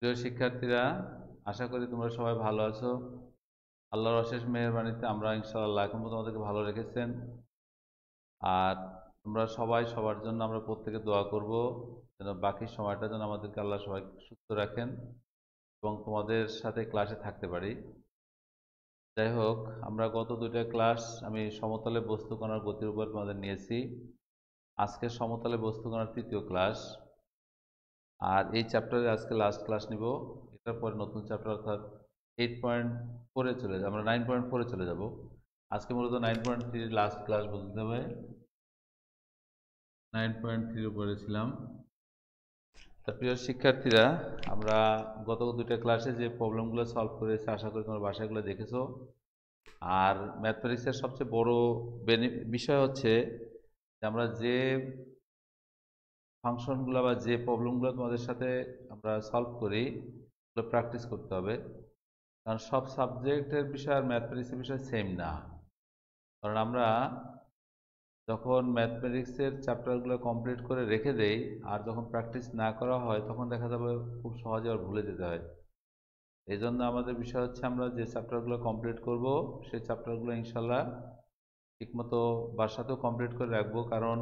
প্রিয় শিক্ষার্থীরা, আশা করি তোমরা সবাই ভালো আছো। আল্লাহর অশেষ মেহেরবানিতে আমরা ইনশাআল্লাহ এখন তোমাদেরকে ভালো রেখেছেন। আর তোমরা সবাই সবার জন্য আমরা প্রত্যেকে দোয়া করব যেন বাকি সময়টা যেন আমাদেরকে আল্লাহ সবাই সুস্থ রাখেন এবং তোমাদের সাথে ক্লাসে থাকতে পারি। যাই হোক, আমরা গত দুইটা ক্লাস আমি সমতলে বস্তু কণার গতির উপর তোমাদের নিয়েছি। আজকে সমতলে বস্তু কণার তৃতীয় ক্লাস, আর এই চ্যাপ্টারে আজকে লাস্ট ক্লাস নিব। এটার পরে নতুন চ্যাপ্টার অর্থাৎ 8.4-এ চলে যাব, আমরা 9.4-এ চলে যাব। আজকে মূলত 9.3 লাস্ট ক্লাস বলতে হবে। 9.3 উপরে ছিলাম। তা প্রিয় শিক্ষার্থীরা, আমরা গত দুইটা ক্লাসে যে প্রবলেমগুলো সলভ করেছি আশা করি তোমার বাসাগুলো দেখেছো। আর ম্যাথমেটিক্সের সবচেয়ে বড় বিষয় হচ্ছে যে আমরা যে ফাংশনগুলো বা যে প্রবলেমগুলো তোমাদের সাথে আমরা সলভ করি ওগুলো প্র্যাকটিস করতে হবে। কারণ সব সাবজেক্টের বিষয় আর ম্যাথমেটিক্সের বিষয় সেম না। কারণ আমরা যখন ম্যাথমেটিক্সের চ্যাপ্টারগুলো কমপ্লিট করে রেখে দেই আর যখন প্র্যাকটিস না করা হয় তখন দেখা যাবে খুব সহজে আর ভুলে যেতে হয়। এই জন্য আমাদের বিষয় হচ্ছে আমরা যে চ্যাপ্টারগুলো কমপ্লিট করব সেই চ্যাপ্টারগুলো ইনশাল্লাহ ঠিকমতো বাসাতেও কমপ্লিট করে রাখবো। কারণ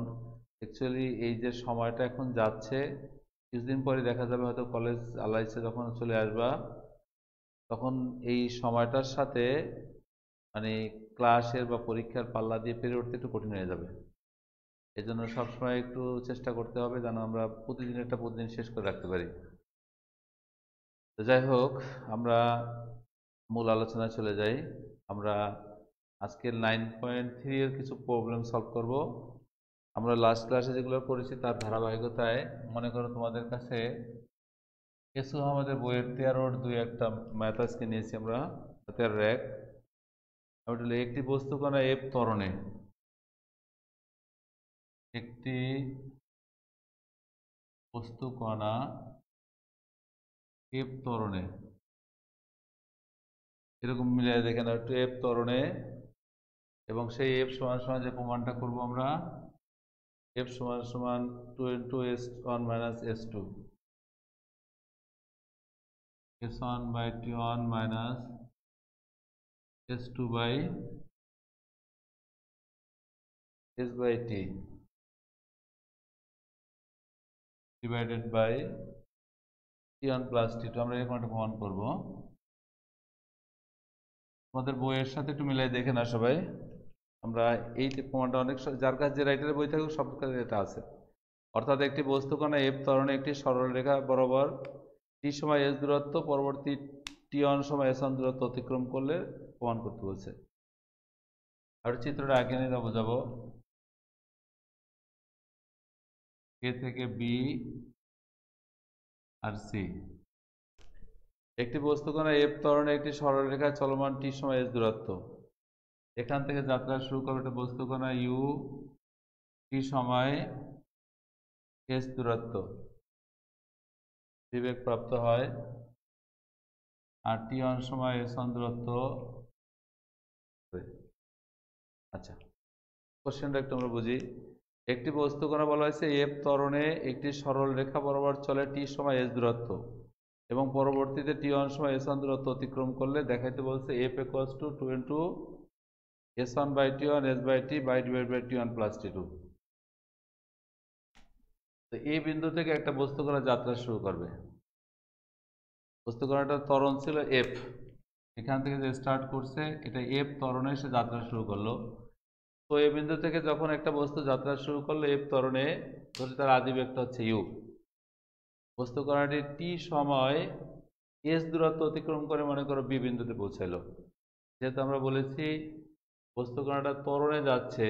অ্যাকচুয়ালি এই যে সময়টা এখন যাচ্ছে, কিছুদিন পরে দেখা যাবে হয়তো কলেজ আল্লাহ ইচ্ছে যখন চলে আসবা তখন এই সময়টার সাথে মানে ক্লাসের বা পরীক্ষার পাল্লা দিয়ে পেরে উঠতে একটু কঠিন হয়ে যাবে। এই জন্য সবসময় একটু চেষ্টা করতে হবে যেন আমরা প্রতিদিন শেষ করে রাখতে পারি। তো যাই হোক, আমরা মূল আলোচনায় চলে যাই। আমরা আজকের 9.3 এর কিছু প্রবলেম সলভ করব। আমরা লাস্ট ক্লাসে যেগুলো করেছি তার ধারাবাহিকতায় মনে করো তোমাদের কাছে কিছু আমাদের বইয়ের 13-র দুই একটা ম্যাথ আজকে নিয়েছি আমরা। 13-এর 1 একটি বস্তু কণা এফ ত্বরণে, একটি বস্তু কণা এফ ত্বরণে, এরকম মিলিয়ে দেখে নাও একটু এফ ত্বরণে, এবং সেই এফ সমান সমান যে প্রমাণটা করব আমরা, এফ সমান সমান 2 × s1 - s2, s1/t1 - s2/s/t divided by t1 + t2। আমরা এরকম একটা প্রমাণ করব। তোমাদের বইয়ের সাথে একটু মিলাই দেখে না সবাই। আমরা এই প্রমাণটা অনেক যার কাছে যে রাইটারের বই থাকুক সব কাছে এটা আছে। অর্থাৎ একটি বস্তু কণা এফ ত্বরণে একটি সরলরেখা বরাবর টি সময় এস দূরত্ব পরবর্তী t1 সময় s1 দূরত্ব অতিক্রম করলে প্রমাণ করতে বলছে। আর চিত্রটা আগে নিয়ে বোঝাবো। এ থেকে বি আর সি, একটি বস্তু কণা এফ ত্বরণে একটি সরলরেখা চলমান টি সময় এস দূরত্ব। এখান থেকে যাত্রা শুরু করবে একটা বস্তু কণা ইউ টি সময় এস দূরত্ব বিবেগ প্রাপ্ত হয়, আর t1 সময় s1 দূরত্ব। আচ্ছা, কোশ্চেনটা একটু আমরা বুঝি। একটি বস্তু কণা বলা হয়েছে এফ ত্বরণে একটি সরল রেখা বরাবর চলে টি সময় এস দূরত্ব এবং পরবর্তীতে t1 সময় s1 দূরত্ব অতিক্রম করলে দেখাইতে বলছে f = 2 × s1/t1 s/t /t1 + t2। তো এই বিন্দু থেকে একটা বস্তু কণা যাত্রা শুরু করবে। বস্তু কণাটার ত্বরণ ছিল এফ, এখান থেকে যে স্টার্ট করছে এটা এফ ত্বরণে সে যাত্রা শুরু করলো। তো এই বিন্দু থেকে যখন একটা বস্তু যাত্রা শুরু করলো এফ ত্বরণে, ধরে তার আদি ভেক্টর হচ্ছে ইউ। বস্তু কণাটি টি সময় এস দূরত্ব অতিক্রম করে মনে করো বি বিন্দুতে পৌঁছালো। যেহেতু আমরা বলেছি বস্তু কণাটা ত্বরণে যাচ্ছে,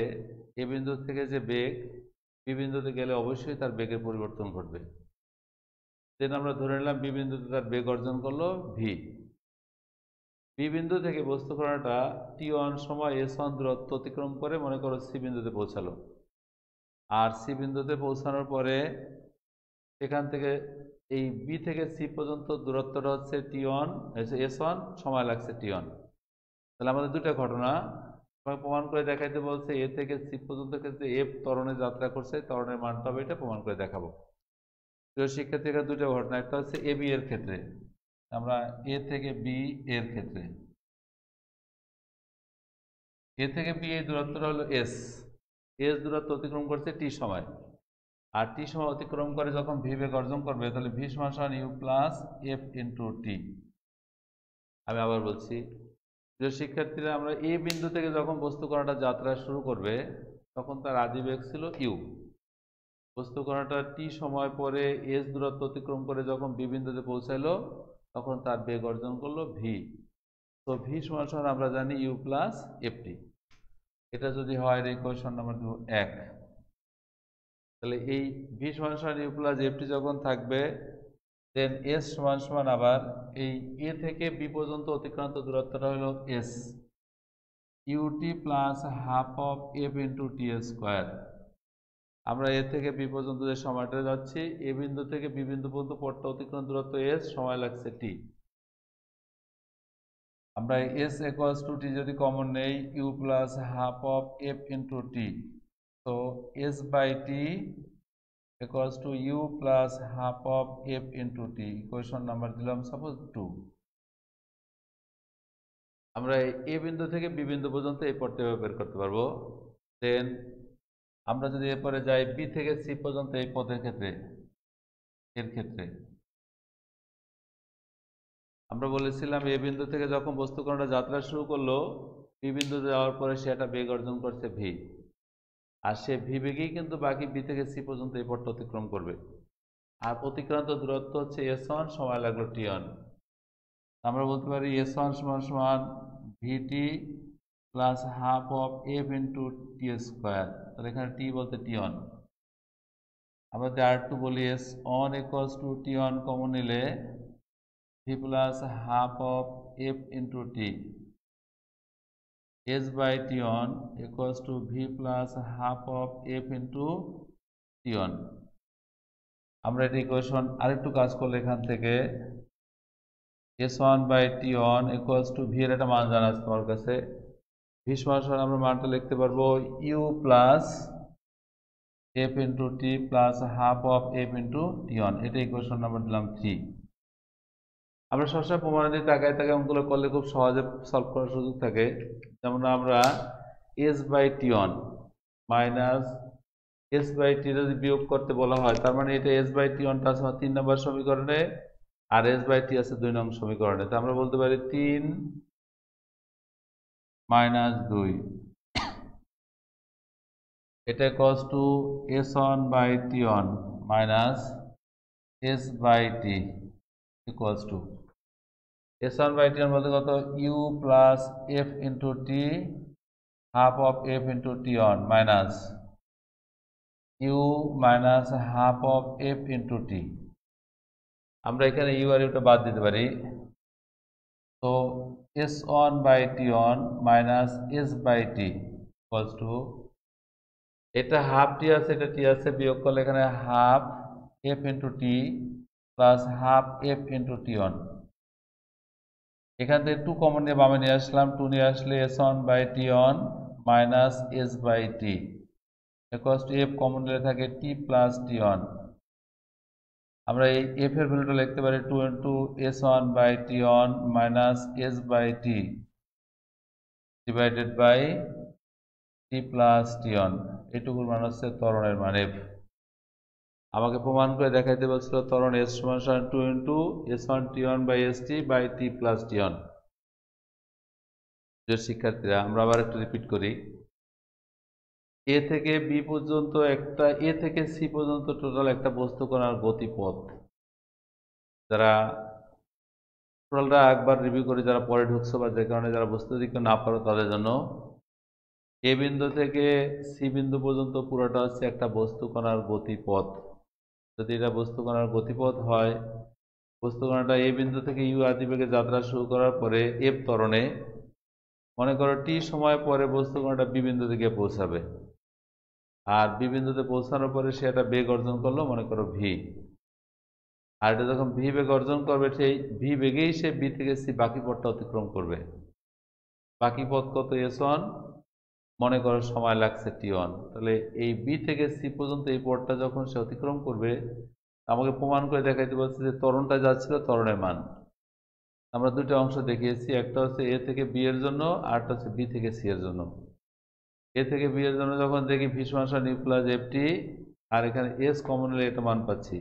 এ বিন্দু থেকে যে বেগ বি বিন্দুতে গেলে অবশ্যই তার বেগের পরিবর্তন ঘটবে। দেন আমরা ধরে নিলাম বি বিন্দুতে তার বেগ অর্জন করলো ভি। বি বিন্দু থেকে বস্তু কণাটা t1 সময় s1 দূরত্ব অতিক্রম করে মনে করো সি বিন্দুতে পৌঁছালো। আর সি বিন্দুতে পৌঁছানোর পরে এখান থেকে এই বি থেকে সি পর্যন্ত দূরত্বটা হচ্ছে t1 s1, সময় লাগছে t1। তাহলে আমাদের দুটো ঘটনা প্রমাণ করে দেখাইতে বলছে। এ থেকে সি পর্যন্ত ক্ষেত্রে এফ ত্বরণে যাত্রা করছে, ত্বরণের মানটা হবে এটা প্রমাণ করে দেখাবো। প্রিয় শিক্ষার্থীরা, দুটো ঘটনা, একটা হচ্ছে এ বি এর ক্ষেত্রে, আমরা এ থেকে বি এর ক্ষেত্রে, এ থেকে বি এই দূরত্বটা হলো এস, এস দূরত্ব অতিক্রম করছে টি সময়, আর টি সময় অতিক্রম করে যখন ভি বেগ অর্জন করবে তাহলে ভি সমান ইউ প্লাস এফ ইন্টু টি। আমি আবার বলছি, যে শিক্ষার্থীরা, আমরা এ বিন্দু থেকে যখন বস্তু কণাটা যাত্রা শুরু করবে তখন তার আদি বেগ ছিল ইউ। বস্তু কণাটা টি সময় পরে এস দূরত্ব অতিক্রম করে যখন বি বিন্দুতে পৌঁছাইলো তখন তার বেগ অর্জন করলো ভি। তো ভি সমান আমরা জানি ইউ প্লাস এফ টি। এটা যদি হয় ইকুয়েশন নাম্বার 1, তাহলে এই ভি সমান ইউ প্লাস এফ টি যখন থাকবে, দেন এস সমান আবার এই এ থেকে বি পর্যন্ত অতিক্রান্ত দূরত্বটা হলো s, u t plus half of f into t square. আমরা এ থেকে বি পর্যন্ত যে সময়টা যাচ্ছি, এ বিন্দু থেকে বি বিন্দু পর্যন্ত পথটা অতিক্রম দূরত্ব এস, সময় লাগছে টি। আমরা এস ইকুয়ালস টু টি যদি কমন নেই, u plus half of f into t, তো s by t equals to u plus half of f into t. Equation number দিলাম সাপোজ 2। আমরা এ বিন্দু থেকে বি বিন্দু পর্যন্ত এই পথটা বের করতে পারবো। দেন আমরা যদি এরপরে যাই বি থেকে সি পর্যন্ত এই পথের ক্ষেত্রে, এর ক্ষেত্রে আমরা বলেছিলাম এ বিন্দু থেকে যখন বস্তু কণাটা যাত্রা শুরু করলো, বি বিন্দুতে যাওয়ার পরে সে একটা বেগ অর্জন করছে ভি, আর সে ভি বেগেই কিন্তু বাকি বি থেকে সি পর্যন্ত এই পথটা অতিক্রম করবে। আর অতিক্রান্ত দূরত্ব হচ্ছে এস ওয়ান, সময় লাগলো টি ওয়ান। আমরা বলতে পারি এস ওয়ান সমান v t plus half of f into t square. তাহলে এখানে টি বলতে টি ওয়ান। আমরা যদি আর টু বলি, s one equals to t one common নিলে v plus half of f into t, s by t one equals to v plus half of f into t one. আমরা এটা equation আরেকটু কাজ করলে এখান থেকে s one by t one equals to v এর একটা মান জানা আছে তোমার কাছে, ভি সমান আমরা মানটা লিখতে পারবো u plus f into t plus half of f into t one. এটা ইকুয়েশন নাম্বার দিলাম 3। আমরা সবসময় প্রমাণাদি তাকায় অঙ্কগুলো করলে খুব সহজে সলভ করার সুযোগ থাকে। যেমন আমরা s by t one minus s by t যদি বিয়োগ করতে বলা হয়, তার মানে এটা এস বাই টি ওয়ানটা আছে 3 নম্বর সমীকরণে, আর এস বাই টি আছে 2 নং সমীকরণে। তো আমরা বলতে পারি 3 মাইনাস 2, এটা equals to s one by t one minus s by t equals to s one by t one বলতে কত, u plus f into t half of f into t one minus u minus half of f into t. আমরা এখানে u আর ইউটা বাদ দিতে পারি। তো s one by t one minus s by t equals to, এটা half t আছে, এটা টি আছে, বিয়োগ করলে এখানে half f into t plus half f into t one. এখান থেকে 2 কমন নিয়ে বামে নিয়ে আসলাম, 2 নিয়ে আসলে s one by t one minus s by t equals to f common নিলে থাকে টি প্লাস টি ওয়ান। আমরা এই এফ এর ভ্যালুটা লিখতে পারি 2 into s one by t one minus s by t divided by t plus t one. এইটুকুর মান হচ্ছে ত্বরণের মান এফ। আমাকে প্রমাণ করে দেখাইতে বলছিল ত্বরণ এস সমান 2 into s one t one by s t by t plus t one. যে শিক্ষার্থীরা, আমরা আবার একটু রিপিট করি, এ থেকে বি পর্যন্ত একটা, এ থেকে সি পর্যন্ত টোটাল একটা বস্তু কণার গতিপথ, যারা টোটালটা একবার রিভিউ করে যারা পরে ঢুকছো বা যে কারণে যারা বস্তু দিকে না পারো তাদের জন্য, এ বিন্দু থেকে সি বিন্দু পর্যন্ত পুরোটা হচ্ছে একটা বস্তু কণার গতিপথ। যদি এটা বস্তু কণার গতিপথ হয়, বস্তু কণাটা এ বিন্দু থেকে ইউ আদি বেগে যাত্রা শুরু করার পরে এফ ত্বরণে, মনে করো টি সময় পরে বস্তু কণাটা বি বিন্দু থেকে পৌঁছাবে, আর বি বিন্দুতে পৌঁছানোর পরে সে একটা বেগ অর্জন করলো, মনে করো ভি। আর এটা যখন ভি বেগ অর্জন করবে, সেই ভি বেগেই সে বি থেকে সি বাকি পথটা অতিক্রম করবে। বাকি পথ কত, এস ওয়ান, মনে করো সময় লাগছে টি ওয়ান। তাহলে এই বি থেকে সি পর্যন্ত এই পথটা যখন সে অতিক্রম করবে, আমাকে প্রমাণ করে দেখাইতে বলছে যে ত্বরণটা যাচ্ছিল ত্বরণের মান। আমরা দুটো অংশ দেখিয়েছি, একটা হচ্ছে এ থেকে বি এর জন্য, আরটা হচ্ছে বি থেকে সি এর জন্য। এ থেকে বি এর জন্য যখন দেখি ভি সমান ইউ প্লাস এফ টি, আর এখানে এস কমন হলে এটা মান পাচ্ছি,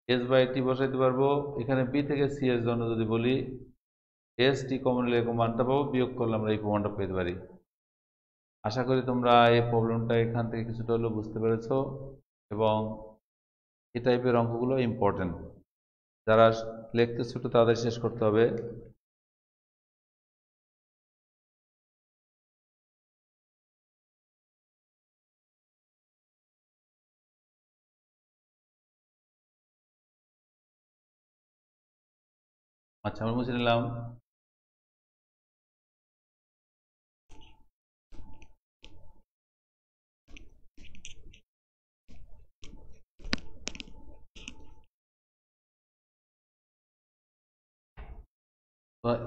এস বাই টি বসাইতে পারবো। এখানে বি থেকে সি এর জন্য যদি বলি এস টি কমন হলে এরকম মানটা পাবো, বিয়োগ করলে আমরা এই প্রমাণটা পেতে পারি। আশা করি তোমরা এই প্রবলেমটা এখান থেকে কিছুটা হলেও বুঝতে পেরেছ, এবং এই টাইপের অঙ্কগুলো ইম্পর্টেন্ট। যারা লিখতে ছোট তাদের শেষ করতে হবে। আচ্ছা, আমরা বুঝে নিলাম।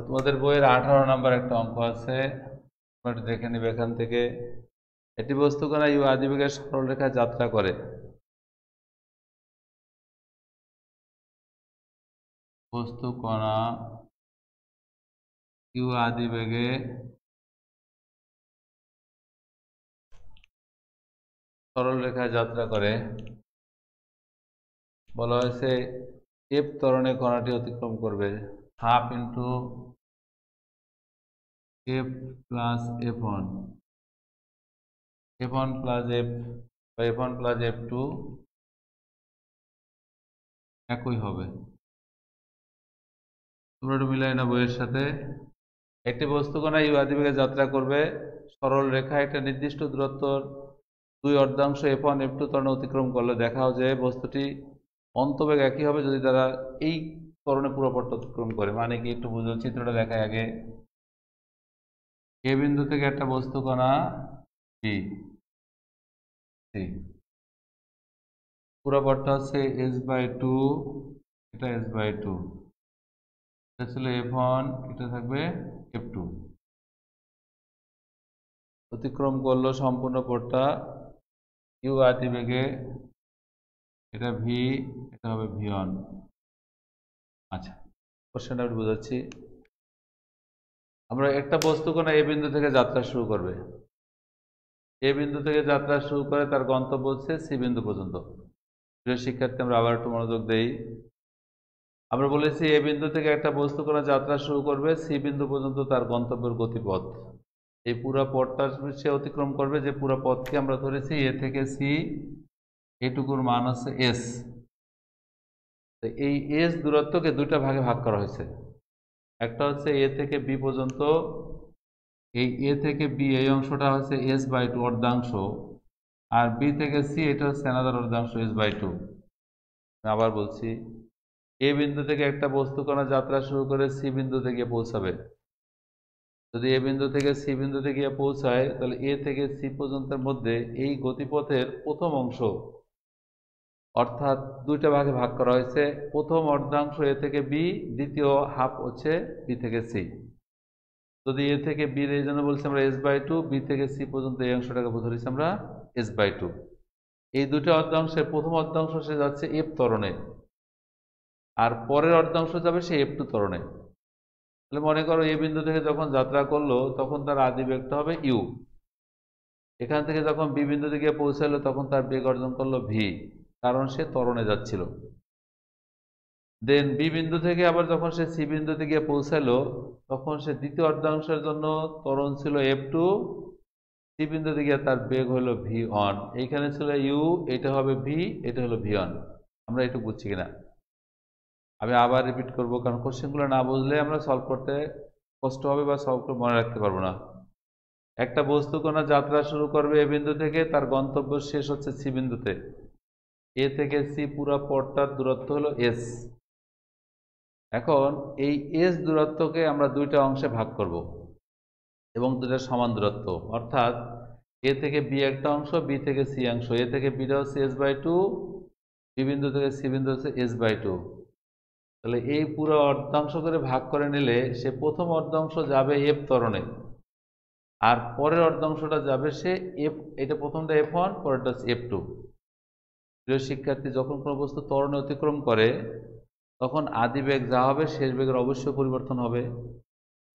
তোমাদের বইয়ের 18 নম্বর একটা অঙ্ক আছে, একটু দেখে নিবে এখান থেকে। এটি বস্তু কণা ইউ আদিবেগের সরলরেখায় যাত্রা করে। বস্তু কণা ইউ আদিবেগে সরলরেখায় যাত্রা করে। বলা হয়েছে এফ ত্বরণে কণাটি অতিক্রম করবে, half into f plus f one, f one plus f বা f one plus f two একই হবে। তোমরা একটু মিলাই না বইয়ের সাথে। একটি বস্তু কণা ইউ আদিবেগে যাত্রা করবে, সরল রেখা একটা নির্দিষ্ট দূরত্বর দুই অর্ধাংশ এফ ওয়ান এফ টু ত্বরণে অতিক্রম করলে দেখাও যে বস্তুটি অন্তবেগ একই হবে যদি তারা এই ত্বরণে পুরো পথ অতিক্রম করে। মানে কি, একটু বুঝো, চিত্রটা দেখায় আগে। এ বিন্দু থেকে একটা বস্তু কণা বি সি, পুরো পথটা হচ্ছে এস বাই টু, এটা এস বাই টু, এটা ছিল এফ ওয়ান, এটা থাকবে এফ টু। অতিক্রম করলো সম্পূর্ণ পথটা ইউ আদিবেগে, এটা ভি, এটা হবে ভি ওয়ান। আচ্ছা, কোশ্চেনটা আমি বোঝাচ্ছি। আমরা একটা বস্তু কণা এ বিন্দু থেকে যাত্রা শুরু করবে, এ বিন্দু থেকে যাত্রা শুরু করে তার গন্তব্য হচ্ছে সি বিন্দু পর্যন্ত। প্রিয় শিক্ষার্থী, আমরা আবার একটু মনোযোগ দেই। আমরা বলেছি এ বিন্দু থেকে একটা বস্তু কণা যাত্রা শুরু করবে, সি বিন্দু পর্যন্ত তার গন্তব্যের গতিপথ। এই পুরো পথটা সে অতিক্রম করবে, যে পুরো পথকে আমরা ধরেছি এ থেকে সি, এইটুকুর মান হচ্ছে এস। এই এস দূরত্বকে দুইটা ভাগে ভাগ করা হয়েছে। একটা হচ্ছে এ থেকে বি পর্যন্ত, এই এ থেকে বি এই অংশটা হচ্ছে এস বাই টু অর্ধাংশ, আর বি থেকে সি এটা হচ্ছে অ্যানাদার অর্ধাংশ এস বাই টু। আবার বলছি, এ বিন্দু থেকে একটা বস্তু কণা যাত্রা শুরু করে সি বিন্দুতে গিয়ে পৌঁছাবে। যদি এ বিন্দু থেকে সি বিন্দুতে গিয়ে পৌঁছায়, তাহলে এ থেকে সি পর্যন্তের মধ্যে এই গতিপথের প্রথম অংশ, অর্থাৎ দুইটা ভাগে ভাগ করা হয়েছে। প্রথম অর্ধাংশ এ থেকে বি, দ্বিতীয় হাফ হচ্ছে বি থেকে সি। যদি এ থেকে বি এই জন্য বলছি আমরা এস বাই টু, বি থেকে সি পর্যন্ত এই অংশটাকে ধরেছি আমরা এস বাই টু। এই দুটো অর্ধাংশের প্রথম অর্ধাংশ সে যাচ্ছে এফ ত্বরণে, আর পরের অর্ধাংশ যাবে সে এফ টু ত্বরণে। তাহলে মনে করো এ বিন্দু থেকে যখন যাত্রা করলো তখন তার আদিবেগটা হবে ইউ। এখান থেকে যখন বি বিন্দুতে গিয়ে পৌঁছালো তখন তার বেগ অর্জন করলো ভি, কারণ সে ত্বরণে যাচ্ছিল। দেন বি বিন্দু থেকে আবার যখন সে সি বিন্দুতে গিয়ে পৌঁছালো তখন সে দ্বিতীয় অর্ধাংশের জন্য ত্বরণ ছিল এফ টু, সি বিন্দুতে গিয়ে তার বেগ হলো ভি ওয়ান। এইখানে ছিল ইউ, এটা হবে ভি, এটা হলো ভি ওয়ান। আমরা একটু বুঝছি কিনা আমি আবার রিপিট করবো, কারণ কোশ্চেনগুলো না বুঝলে আমরা সলভ করতে কষ্ট হবে বা সলভ করে মনে রাখতে পারবো না। একটা বস্তু কণা যাত্রা শুরু করবে এ বিন্দু থেকে, তার গন্তব্য শেষ হচ্ছে সি বিন্দুতে। এ থেকে সি পুরো পথটার দূরত্ব হলো এস। এখন এই এস দূরত্বকে আমরা দুইটা অংশে ভাগ করব এবং দুইটা সমান দূরত্ব, অর্থাৎ এ থেকে বি একটা অংশ, বি থেকে সি অংশ। এ থেকে বিটা হচ্ছে এস বাই টু, বি বিন্দু থেকে সি বিন্দু হচ্ছে এস বাই টু। তাহলে এই পুরো অর্ধাংশ করে ভাগ করে নিলে সে প্রথম অর্ধাংশ যাবে এফ ত্বরণে, আর পরের অর্ধাংশটা যাবে সে এফ, এটা প্রথমটা এফ ওয়ান, পরেরটা হচ্ছে এফ টু। প্রিয় শিক্ষার্থী, যখন কোনো বস্তু ত্বরণে অতিক্রম করে তখন আদি বেগ যা হবে শেষ বেগের অবশ্যই পরিবর্তন হবে।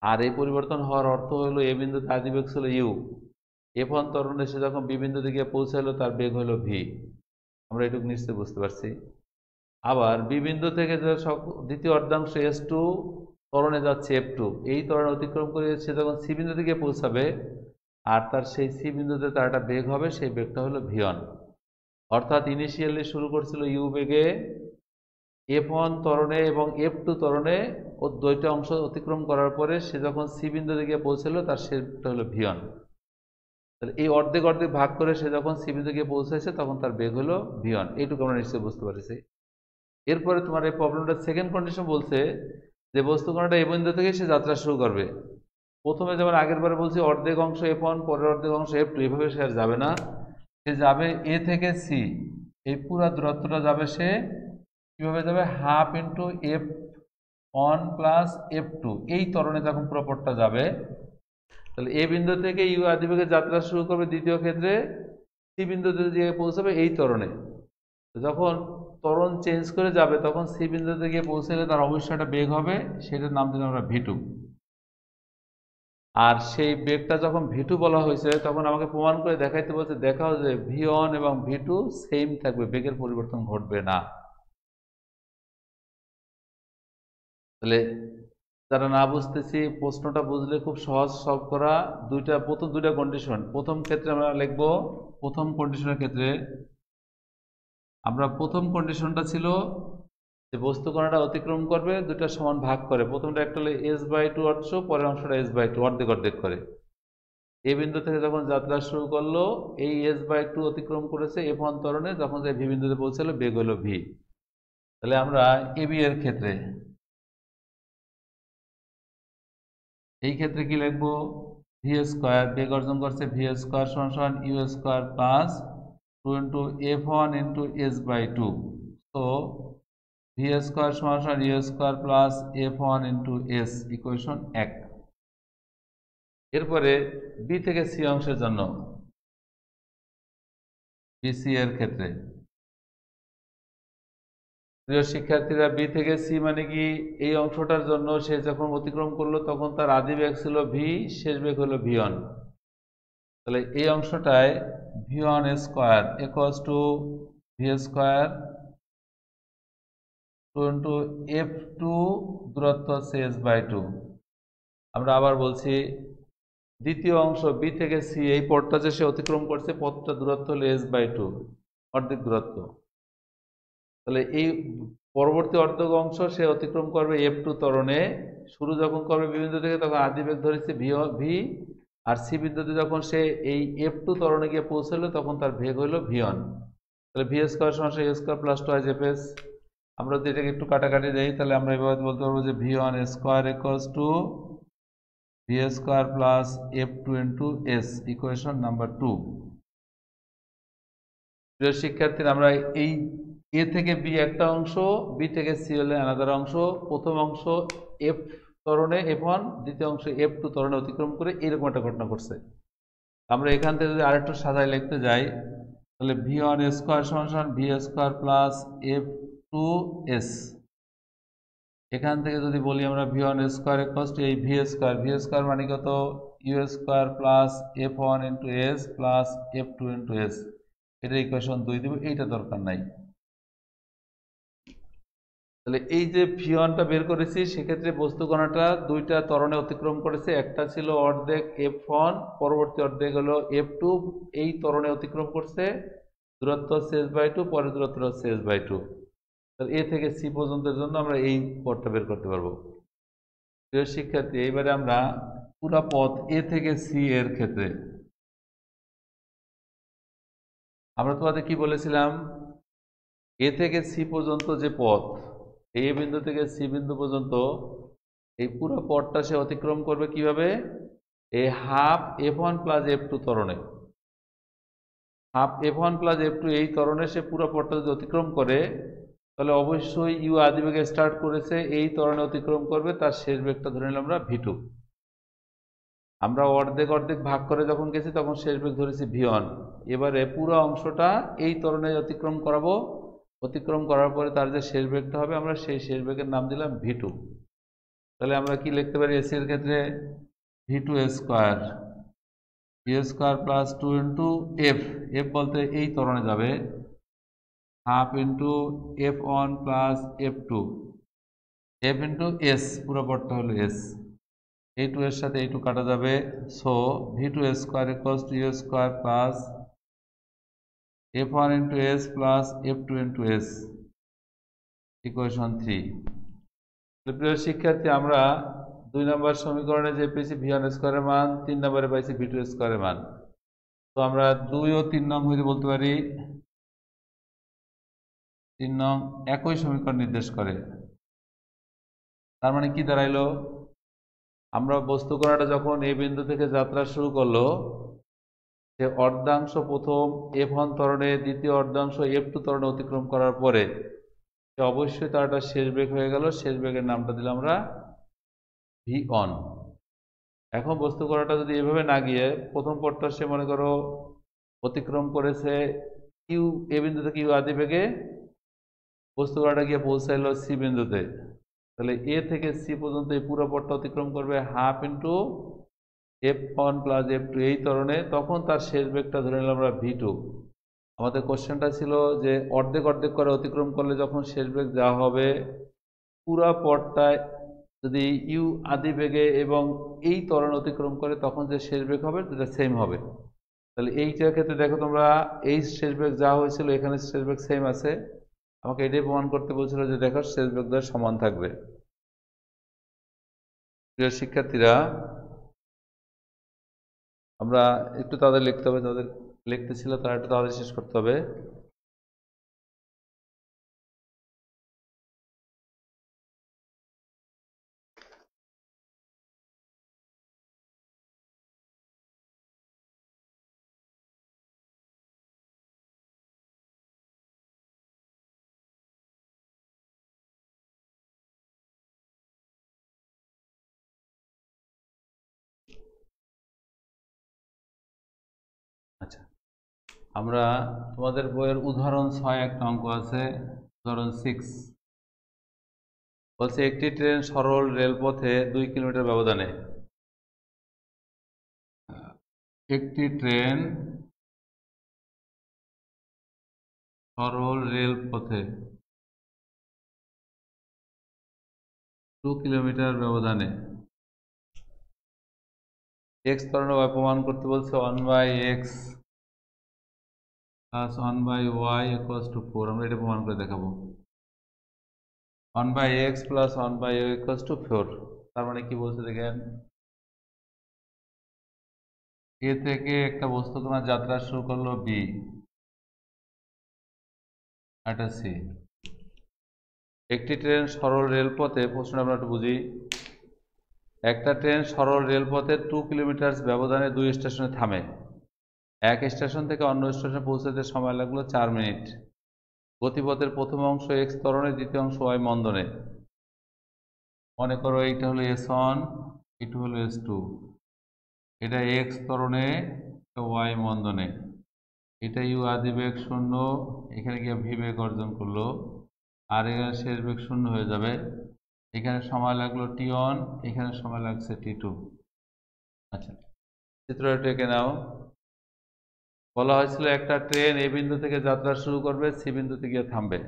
আর এই পরিবর্তন হওয়ার অর্থ হলো এ বিন্দুতে আদি বেগ ছিল ইউ, F1 ত্বরণে সে যখন বি বিন্দু দিকে পৌঁছালো তার বেগ হলো ভি। আমরা এটুকু নিশ্চয়ই বুঝতে পারছি। আবার বি বিন্দু থেকে যে দ্বিতীয় অর্ধাংশ S2 ত্বরণে যাচ্ছে F2, এই ত্বরণ অতিক্রম করে সে যখন সি বিন্দু দিকে পৌঁছাবে আর তার সেই সি বিন্দুতে তার একটা বেগ হবে, সেই বেগটা হলো v1। অর্থাৎ ইনিশিয়ালি শুরু করছিল ইউ বেগে F1 ত্বরণে এবং F2 ত্বরণে, ও দুইটা অংশ অতিক্রম করার পরে সে যখন সি বিন্দু দিকে পৌঁছালো তার সেটা হলো v1। তাহলে এই অর্ধেক অর্ধেক ভাগ করে সে যখন সি বিন্দু গিয়ে পৌঁছেছে তখন তার বেগ হলো v1। এইটুকু আমরা নিশ্চয়ই বুঝতে পারছি। এরপরে তোমার এই প্রবলেমটা সেকেন্ড কন্ডিশন বলছে যে বস্তু কণাটা এই বিন্দু থেকে সে যাত্রা শুরু করবে। প্রথমে যেমন আগের বারে বলছি অর্ধেক অংশ F1 পরের অর্ধেক অংশ F2, এভাবে সে আর যাবে না। সে যাবে এ থেকে সি, এই পুরো দূরত্বটা যাবে সে কিভাবে যাবে, half into F1 plus F2, এই ত্বরণে যখন পুরো পথটা যাবে। তাহলে এ বিন্দু থেকে ইউ আদিবেগে যাত্রা শুরু করবে দ্বিতীয় ক্ষেত্রে, সি বিন্দুতে গিয়ে পৌঁছাবে এই ত্বরণে। যখন ত্বরণ চেঞ্জ করে যাবে তখন সি বিন্দুতে গিয়ে পৌঁছালে তার অবশ্যই একটা বেগ হবে, সেটার নাম দিলাম আমরা v2। আর সেই বেগটা যখন v2 বলা হয়েছে তখন আমাকে প্রমাণ করে দেখাইতে বলছে, দেখাও যে v1 এবং v2 সেম থাকবে, বেগের পরিবর্তন ঘটবে না। তাহলে যারা না বুঝতেছি, প্রশ্নটা বুঝলে খুব সহজ সলভ করা। প্রথম দুইটা কন্ডিশন, প্রথম ক্ষেত্রে আমরা লিখব, প্রথম কন্ডিশনের ক্ষেত্রে আমরা প্রথম কন্ডিশনটা ছিল যে বস্তু কণাটা অতিক্রম করবে দুইটা সমান ভাগ করে, প্রথমটা একটা হলো s/2 অংশ, পরের অংশটা s/2 অর্ধেক অর্ধেক করে। এই বিন্দু থেকে যখন যাত্রা শুরু করলো এই s/2 অতিক্রম করেছে F1 ত্বরণে, যখন যে ভি বিন্দুতে পৌঁছালো বেগ হলো v। তাহলে আমরা এবি এর ক্ষেত্রে এই ক্ষেত্রে কি লিখবো, ভি স্কয়ার, বেগ অর্জন করছে ভি স্কয়ার সমান u square plus 2 into F1 into s/2। তো ভি স্কয়ার সমান u square plus F1 into s, equation 1। এরপরে বি থেকে সি অংশের জন্য বিসি এর ক্ষেত্রে, প্রিয় শিক্ষার্থীরা, বি থেকে সি মানে কি, এই অংশটার জন্য সে যখন অতিক্রম করলো তখন তার আদি বেগ ছিল ভি, শেষ বেগ হলো v1। তাহলে এই অংশটায় v1 square equals to V square 2 into F2 দূরত্ব হচ্ছে s/2। আমরা আবার বলছি দ্বিতীয় অংশ বি থেকে সি, এই পথটা যে সে অতিক্রম করছে পথটা দূরত্ব হলো s/2, অর্ধেক দূরত্ব। তাহলে এই পরবর্তী অর্ধেক অংশ সে অতিক্রম করবে F2 ত্বরণে, শুরু যখন করবে বি বিন্দু থেকে তখন আদি বেগ ধরেছে ভি, আর সি বিন্দুতে যখন সে এই F2 ত্বরণে গিয়ে পৌঁছালো তখন তার বেগ হলো v1। তাহলে ভি স্কয়ার সমান a স্কয়ার প্লাস 2f। আমরা যদি এটাকে একটু কাটাকাটি দেই তাহলে আমরা এভাবে বলতে পারবো যে v1 square equals to V square plus F2 into s, equation number 2। প্রিয় শিক্ষার্থীরা, আমরা এই এ থেকে বি একটা অংশ, বি থেকে সি হলে আলাদা অংশ। প্রথম অংশ F ত্বরণে F1, দ্বিতীয় অংশ F2 ত্বরণে অতিক্রম করে এরকম একটা ঘটনা ঘটছে। আমরা এখান থেকে যদি আরেকটু সাজায় লিখতে যাই তাহলে v1 স্কয়ার সমান ভি স্কয়ার প্লাস F2s। এখান থেকে যদি বলি আমরা v1 স্কয়ার ইকুয়ালস টু এই ভি স্কয়ার মানে কত, u square plus F1 into s plus F2 into s, এটা ইকুয়েশন 2 দিব, এইটা দরকার নাই। তাহলে এই যে v1টা বের করেছি, সেক্ষেত্রে বস্তু কণাটা দুইটা ত্বরণে অতিক্রম করেছে, একটা ছিল অর্ধেক F1, পরবর্তী অর্ধেক হলো F2, এই ত্বরণে অতিক্রম করছে, দূরত্ব হচ্ছে s/2, পরের দূরত্ব হচ্ছে s/2। তাহলে এ থেকে সি পর্যন্তের জন্য আমরা এই পথটা বের করতে পারবো। প্রিয় শিক্ষার্থী, এইবারে আমরা পুরো পথ এ থেকে সি এর ক্ষেত্রে আমরা তোমাদের কি বলেছিলাম, এ থেকে সি পর্যন্ত যে পথ, এই বিন্দু থেকে সি বিন্দু পর্যন্ত এই পুরো পথটা সে অতিক্রম করবে কিভাবে, এই হাফ F1 প্লাস F2 ত্বরণে। হাফ F1 প্লাস F2 এই ত্বরণে সে পুরো পথটা যদি অতিক্রম করে তাহলে অবশ্যই ইউ আদি বেগে স্টার্ট করেছে, এই ত্বরণে অতিক্রম করবে, তার শেষ বেগটা ধরে নিলাম আমরা v2। আমরা অর্ধেক অর্ধেক ভাগ করে যখন গেছি তখন শেষ বেগ ধরেছি v1। এবারে পুরো অংশটা এই ত্বরণে অতিক্রম করাবো, অতিক্রম করার পরে তার যে শেষ বেগটা হবে আমরা সেই শেষ বেগের নাম দিলাম v2। তাহলে আমরা কি লিখতে পারি এসি এর ক্ষেত্রে? v2 square plus 2 into F, F বলতে এই ত্বরণে যাবে, half into f1 plus f2, F into S, পুরো পদটা হলো এস, এই 2 এর সাথে এই 2 কাটা যাবে। So v2 square equals to u square plus f1 into s plus f2 into s, equation 3। প্রিয় শিক্ষার্থী, আমরা 2 নম্বর সমীকরণে যে পেয়েছি v1 স্কয়ারের মান, 3 নম্বরে পাইছি v2 স্কয়ারের মান। তো আমরা 2 ও 3 নং হইতে বলতে পারি 3 নং একই সমীকরণ নির্দেশ করে। তার মানে কি দাঁড়াইলো? আমরা বস্তু কণাটা যখন এই বিন্দু থেকে যাত্রা শুরু করলো, সে অর্ধাংশ প্রথম f1 ত্বরণে, দ্বিতীয় অর্ধাংশ f2 ত্বরণে অতিক্রম করার পরে সে অবশ্যই তার একটা শেষ বেগ হয়ে গেল, শেষ বেগের নামটা দিলাম আমরা v1। এখন বস্তু কণাটা যদি এভাবে না গিয়ে প্রথম পথটা সে মনে করো অতিক্রম করেছে ইউ, এ বিন্দু থেকে ইউ আদি বেগে, বস্তু কণাটা গিয়ে পৌঁছাইলো সি বিন্দুতে, তাহলে এ থেকে সি পর্যন্ত এই পুরো পথটা অতিক্রম করবে half into f1 plus f2 এই ত্বরণে, তখন তার শেষ বেগটা ধরে নিলাম আমরা v2। আমাদের কোশ্চেনটা ছিল যে অর্ধেক অর্ধেক করে অতিক্রম করলে যখন শেষ বেগ যা হবে, পুরা পথটায় যদি ইউ আদি বেগে এবং এই ত্বরণ অতিক্রম করে তখন যে শেষ বেগ হবে সেটা সেম হবে। তাহলে এইটার ক্ষেত্রে দেখো তোমরা, এই শেষ বেগ যা হয়েছিল এখানে শেষ বেগ সেম আছে, আমাকে এটাই প্রমাণ করতে বলছিল যে দেখো শেষ বেগ দ্বয় সমান থাকবে। প্রিয় শিক্ষার্থীরা, আমরা একটু তাদের লিখতে হবে, তাদের লিখতে ছিল তারা একটু তাদের শেষ করতে হবে। আচ্ছা, আমরা তোমাদের বইয়ের উদাহরণ 6 একটা অঙ্ক আছে, উদাহরণ 6 বলছে একটি ট্রেন সরল রেলপথে 2 কিলোমিটার ব্যবধানে, একটি ট্রেন সরল রেলপথে 2 কিলোমিটার ব্যবধানে x ত্বরণে y প্রমাণ করতে বলছে 1/x plus 1/y equals to 4। আমরা এটা প্রমাণ করে দেখাবো। 1/x plus 1/y equals to 4। তার মানে কি বলছে দেখেন, এ থেকে একটা বস্তু কণা যাত্রা শুরু করলো b, এটা c। একটি ট্রেন সরল রেলপথে, প্রশ্ন আমরা একটু বুঝি, একটা ট্রেন সরল রেলপথে 2 কিলোমিটার ব্যবধানে 2 স্টেশনে থামে, এক স্টেশন থেকে অন্য স্টেশনে পৌঁছাতে সময় লাগলো 4 মিনিট। গতিপথের প্রথম অংশ x ত্বরণে, দ্বিতীয় অংশ y মন্দনে। মনে করো এইটা হলো s1, এটা হলো s2, এটা x ত্বরণে, y মন্দনে, এটা u আদি বেগ 0, এখানে গিয়ে v বেগ অর্জন করলো, আর এখানে শেষ বেগ 0 হয়ে যাবে। এখানে সময় লাগলো t1, এখানে সময় লাগছে t2। আচ্ছা, চিত্রটা এঁকে নাও। বলা হয়েছিল একটা ট্রেন এ বিন্দু থেকে যাত্রা শুরু করবে, সি বিন্দুতে গিয়ে থামবে।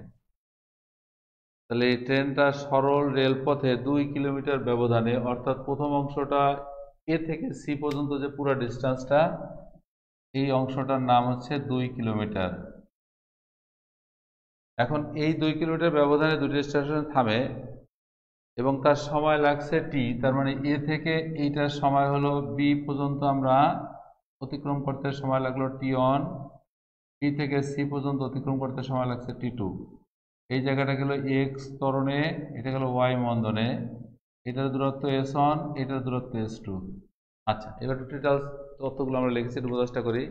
তাহলে এই ট্রেনটা সরল রেলপথে 2 কিলোমিটার ব্যবধানে, অর্থাৎ প্রথম অংশটা এ থেকে সি পর্যন্ত যে পুরো ডিস্টেন্সটা, এই অংশটার নাম হচ্ছে 2 কিলোমিটার। এখন এই 2 কিলোমিটার ব্যবধানে দুটি স্টেশনে থামে এবং তার সময় লাগছে টি, তার মানে এ থেকে এইটার সময় হলো বি পর্যন্ত আমরা অতিক্রম করতে সময় লাগলো t1, বি থেকে সি পর্যন্ত অতিক্রম করতে সময় লাগছে t2। এই জায়গাটা গেল x ত্বরণে, এটা গেল y মন্দনে, এটার দূরত্ব s1, এটার দূরত্ব s2। আচ্ছা, এবার টোটাল তথ্যগুলো আমরা লিখেছি, একটু বোঝার চেষ্টা করি।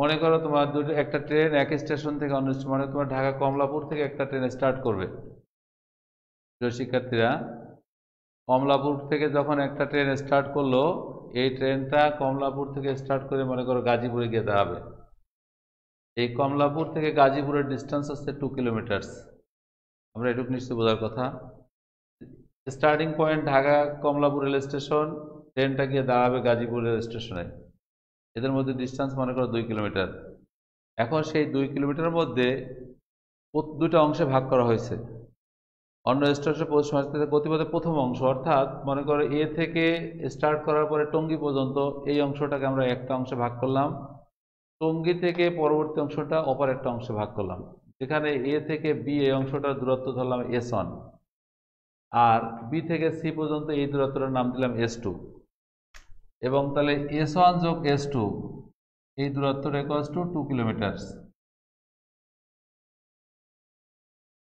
মনে করো তোমার একটা ট্রেন এক স্টেশন থেকে অন্য, মানে তোমার ঢাকা কমলাপুর থেকে একটা ট্রেন স্টার্ট করবে। শিক্ষার্থীরা, কমলাপুর থেকে যখন একটা ট্রেন স্টার্ট করলো, এই ট্রেনটা কমলাপুর থেকে স্টার্ট করে মনে করো গাজীপুরে গিয়ে দাঁড়াবে। এই কমলাপুর থেকে গাজীপুরের ডিস্টেন্স হচ্ছে 2 কিলোমিটার। আমরা এটুকু নিশ্চয়ই বোঝার কথা। Starting point Dhaka Kamalapur rail station, ট্রেনটা গিয়ে দাঁড়াবে গাজীপুর রেল স্টেশনে। এদের মধ্যে ডিস্টেন্স মনে করো 2 কিলোমিটার। এখন সেই 2 কিলোমিটারের মধ্যে দুটো অংশে ভাগ করা হয়েছে। অন্য স্টেশনে পৌঁছাতে গতিপথের প্রথম অংশ, অর্থাৎ মনে করো এ থেকে স্টার্ট করার পরে টঙ্গী পর্যন্ত এই অংশটাকে আমরা একটা অংশে ভাগ করলাম। টঙ্গী থেকে পরবর্তী অংশটা অপর একটা অংশে ভাগ করলাম, যেখানে এ থেকে বি এই অংশটার দূরত্ব ধরলাম S1, আর বি থেকে সি পর্যন্ত এই দূরত্বটার নাম দিলাম S2। এবং তাহলে S1 যোগ S2 এই দূরত্বটা ইকুয়ালস টু 2 কিলোমিটার।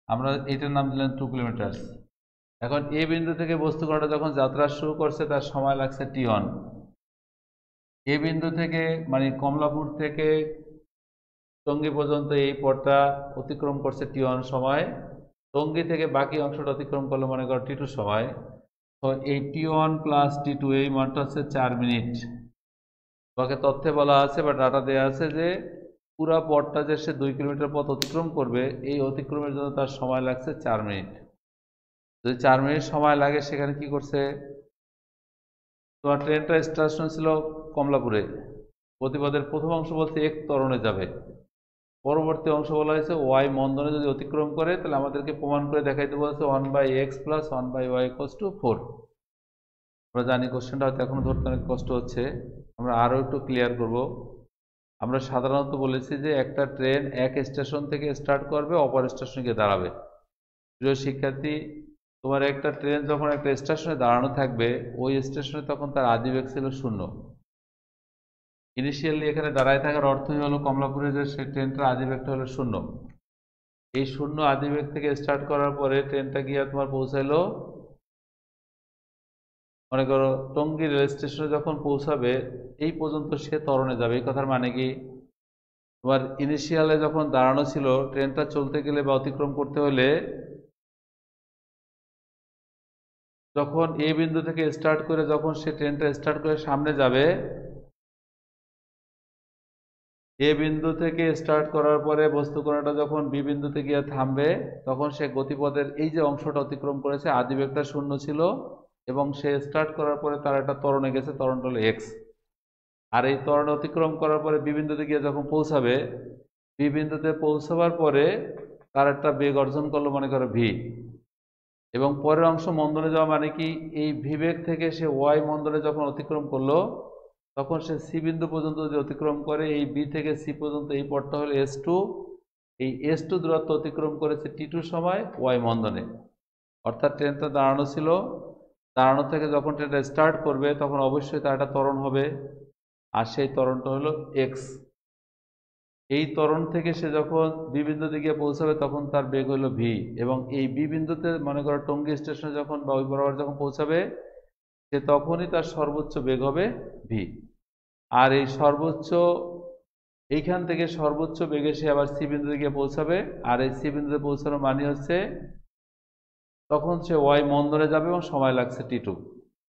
আমরা এটার নাম দিলাম 2 কিলোমিটার। এখন এ বিন্দু থেকে বস্তুকণাটা যখন যাত্রা শুরু করছে তার সময় লাগছে T1। এ বিন্দু থেকে মানে কমলাপুর থেকে টঙ্গী পর্যন্ত এই পথটা অতিক্রম করছে T1 সময়। টঙ্গী থেকে বাকি অংশটা অতিক্রম করলো মনে করো T2 সময়। তো এই T1 প্লাস T2 এই মানটা হচ্ছে 4 মিনিট। তোমাকে তথ্যে বলা আছে বা ডাটা দেওয়া আছে যে পুরা পথটা যে সে 2 কিলোমিটার পথ অতিক্রম করবে, এই অতিক্রমের জন্য তার সময় লাগছে 4 মিনিট। যদি 4 মিনিট সময় লাগে, সেখানে কি করছে, তোমার ট্রেনটা স্টেশন ছিল কমলাপুরে, গতিপথের প্রথম অংশ বলছে এক ত্বরণে যাবে, পরবর্তী অংশ বলা হয়েছে ওয়াই মন্দনে যদি অতিক্রম করে, তাহলে আমাদেরকে প্রমাণ করে দেখাইতে বলছে 1/x + 1/y = 4। আমরা জানি কোশ্চেনটা হয়তো এখনো ধরতে অনেক কষ্ট হচ্ছে, আমরা আরও একটু ক্লিয়ার করব। আমরা সাধারণত বলেছি যে একটা ট্রেন এক স্টেশন থেকে স্টার্ট করবে, অপর স্টেশনে গিয়ে দাঁড়াবে। প্রিয় শিক্ষার্থী, তোমার একটা ট্রেন যখন একটা স্টেশনে দাঁড়ানো থাকবে, ওই স্টেশনে তখন তার আদিবেগ ছিল 0। ইনিশিয়ালি এখানে দাঁড়ায় থাকার অর্থই হলো কমলাপুরে যে সেই ট্রেনটার আদিবেগটা হলো 0। এই 0 আদিবেগ থেকে স্টার্ট করার পরে ট্রেনটা গিয়ে তোমার পৌঁছাইলো, মনে করো টঙ্গী রেল স্টেশনে যখন পৌঁছাবে এই পর্যন্ত সে ত্বরণে যাবে। এই কথার মানে কি, তোমার ইনিশিয়ালে যখন দাঁড়ানো ছিল, ট্রেনটা চলতে গেলে বা অতিক্রম করতে হলে যখন এ বিন্দু থেকে স্টার্ট করে যখন সে ট্রেনটা স্টার্ট করে সামনে যাবে, এ বিন্দু থেকে স্টার্ট করার পরে বস্তুকণাটা যখন বি বিন্দুতে গিয়ে থামবে, তখন সে গতিপথের এই যে অংশটা অতিক্রম করেছে, আদিবেগটা 0 ছিল এবং সে স্টার্ট করার পরে তার একটা ত্বরণে গেছে, ত্বরণটা হলো x। আর এই ত্বরণ অতিক্রম করার পরে বি বিন্দুতে গিয়ে যখন পৌঁছাবে, বি বিন্দুতে পৌঁছাবার পরে তার একটা বেগ অর্জন করলো মনে করো v। এবং পরের অংশ মন্দনে যাওয়া মানে কি, এই ভি বেগ থেকে সে ওয়াই মন্দনে যখন অতিক্রম করলো, তখন সে সি বিন্দু পর্যন্ত যদি অতিক্রম করে, এই বি থেকে সি পর্যন্ত এই পথটা হলো S2। এই S2 দূরত্ব অতিক্রম করেছে T2 সময় ওয়াই মন্দনে। অর্থাৎ ট্রেনটা দাঁড়ানো ছিল, দাঁড়ানো থেকে যখন ট্রেনটা স্টার্ট করবে তখন অবশ্যই তার একটা ত্বরণ হবে, আর সেই ত্বরণটা হলো x। এই ত্বরণ থেকে সে যখন বি বিন্দুতে গিয়ে পৌঁছাবে তখন তার বেগ হলো v, এবং এই বি বিন্দুতে মনে করো টঙ্গী স্টেশনে যখন বা ওই বরাবর যখন পৌঁছাবে, সে তখনই তার সর্বোচ্চ বেগ হবে v। আর এই সর্বোচ্চ এইখান থেকে সর্বোচ্চ বেগে সে আবার সি বিন্দুতে গিয়ে পৌঁছাবে, আর এই সি বিন্দুতে পৌঁছানোর মানে হচ্ছে তখন সে ওয়াই মন্দনে যাবে এবং সময় লাগছে T2।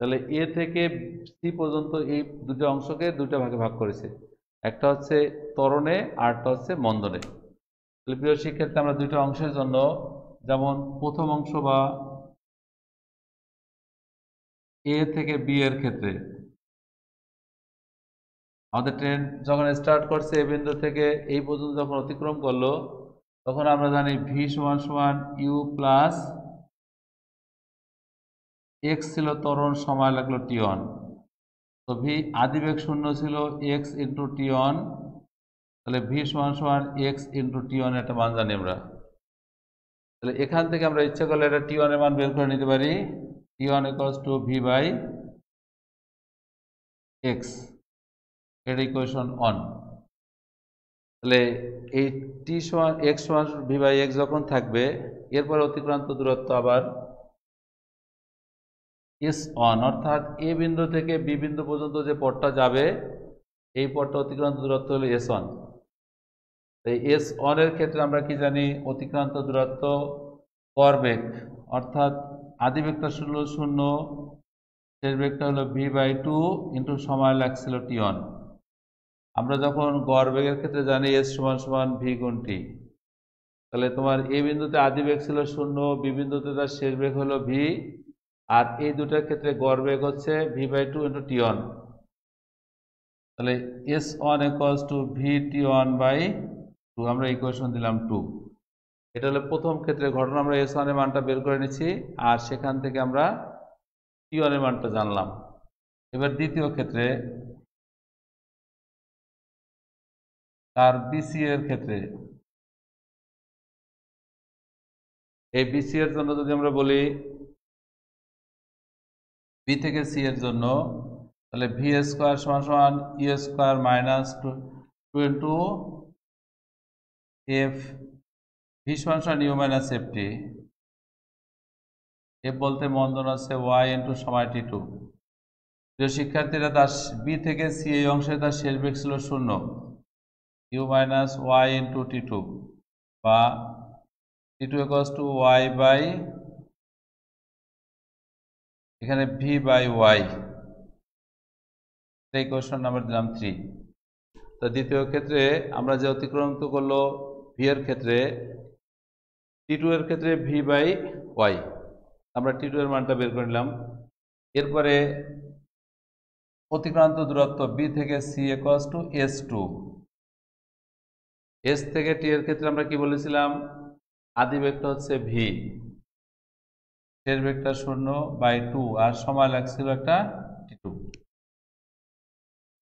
তাহলে এ থেকে সি পর্যন্ত এই দুটো অংশকে দুটো ভাগে ভাগ করেছে, একটা হচ্ছে ত্বরণে আর একটা হচ্ছে মন্দনে। তাহলে প্রিয় শিক্ষার্থী, আমরা দুটো অংশের জন্য, যেমন প্রথম অংশ বা এ থেকে বি এর ক্ষেত্রে আমাদের ট্রেন যখন স্টার্ট করছে এ বিন্দু থেকে এই পর্যন্ত যখন অতিক্রম করলো, তখন আমরা জানি ভি সমান সমান ইউ প্লাস এক্স ছিল ত্বরণ, সময় লাগলো T1। তো ভি আদিবেগ 0 ছিল, x ইন্টু T1, তাহলে ভি সমান সমান x ইন্টু T1 একটা মান জানি আমরা। তাহলে এখান থেকে আমরা ইচ্ছা করলে এটা T1 এর মান বের করে নিতে পারি। T1 = v/x, এটা ইকুয়েশন 1। তাহলে এই t সমান x সমান v/x যখন থাকবে, এরপর অতিক্রান্ত দূরত্ব আবার S1, অর্থাৎ এ বিন্দু থেকে বি বিন্দু পর্যন্ত যে পথটা যাবে এই পথটা অতিক্রান্ত দূরত্ব হলো S1। এই S1 এর ক্ষেত্রে আমরা কি জানি, অতিক্রান্ত দূরত্ব গড় বেগ, অর্থাৎ আদি ভেক্টর হলো 0, শেষ ভেক্টর হলো v/2 ইন্টু সময় লাগছিল t1। আমরা যখন গড় বেগের ক্ষেত্রে জানি s সমান v গুণ t, তাহলে তোমার এ বিন্দুতে আদি বেগ ছিল 0, বি বিন্দুতে তার শেষ বেগ হলো v, আর এই দুটার ক্ষেত্রে গড় বেগ হচ্ছে v/2 ইন্টু t1। তাহলে s1 ইকুয়ালস টু vt1/2, আমরা ইকুয়েশন দিলাম 2। এটা হলো প্রথম ক্ষেত্রে ঘটনা, আমরা s1 এর মানটা বের করে নিচ্ছি আর সেখান থেকে আমরা t1 এর মানটা জানলাম। এবার দ্বিতীয় ক্ষেত্রে তার বিসি এর ক্ষেত্রে, এই বিসি এর জন্য যদি আমরা বলি বি থেকে সি এর জন্য, তাহলে ভি স্কোয়ার সমান u square minus 2 into f, v সমান u minus f t, f বলতে মন্দন আছে ওয়াই ইন্টু সময় টি টু। প্রিয় শিক্ষার্থীরা, তার বি থেকে সি এই অংশে তার শেষ বেগ ছিল 0, u minus y into t two, বা t two equals to y by, এখানে v by y, equation number দিলাম 3। তো দ্বিতীয় ক্ষেত্রে আমরা যে অতিক্রম করলো ভি এর ক্ষেত্রে, টি টু এর ক্ষেত্রে ভি বাই ওয়াই, আমরা টি টু এর মানটা বের করে নিলাম। এরপরে অতিক্রান্ত দূরত্ব বি থেকে C equals to s2, S থেকে টি এর ক্ষেত্রে আমরা কি বলেছিলাম, আদি ভেক্টর হচ্ছে ভি, শেষ ভেক্টর 0/2, আর সময় লাগছিল একটা t2।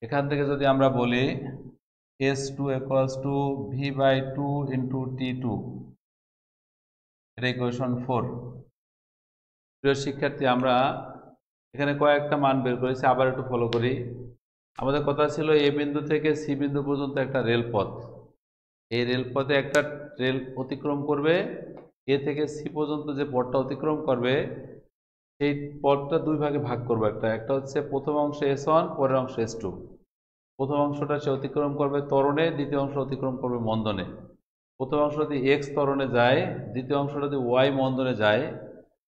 এখান থেকে যদি আমরা বলি s2 equals to v/2 into t2, এটা ইকুয়েশন 4। প্রিয় শিক্ষার্থী, আমরা এখানে কয়েকটা মান বের করেছি, আবার একটু ফলো করি। আমাদের কথা ছিল এ বিন্দু থেকে সি বিন্দু পর্যন্ত একটা রেলপথ, এই রেলপথে একটা রেল অতিক্রম করবে, এ থেকে সি পর্যন্ত যে পথটা অতিক্রম করবে সেই পথটা দুই ভাগে ভাগ করবে। একটা হচ্ছে প্রথম অংশ s1, পরের অংশ s2। প্রথম অংশটা সে অতিক্রম করবে ত্বরণে, দ্বিতীয় অংশ অতিক্রম করবে মন্দনে। প্রথম অংশ যদি এক্স ত্বরণে যায়, দ্বিতীয় অংশটা যদি ওয়াই মন্দনে যায়,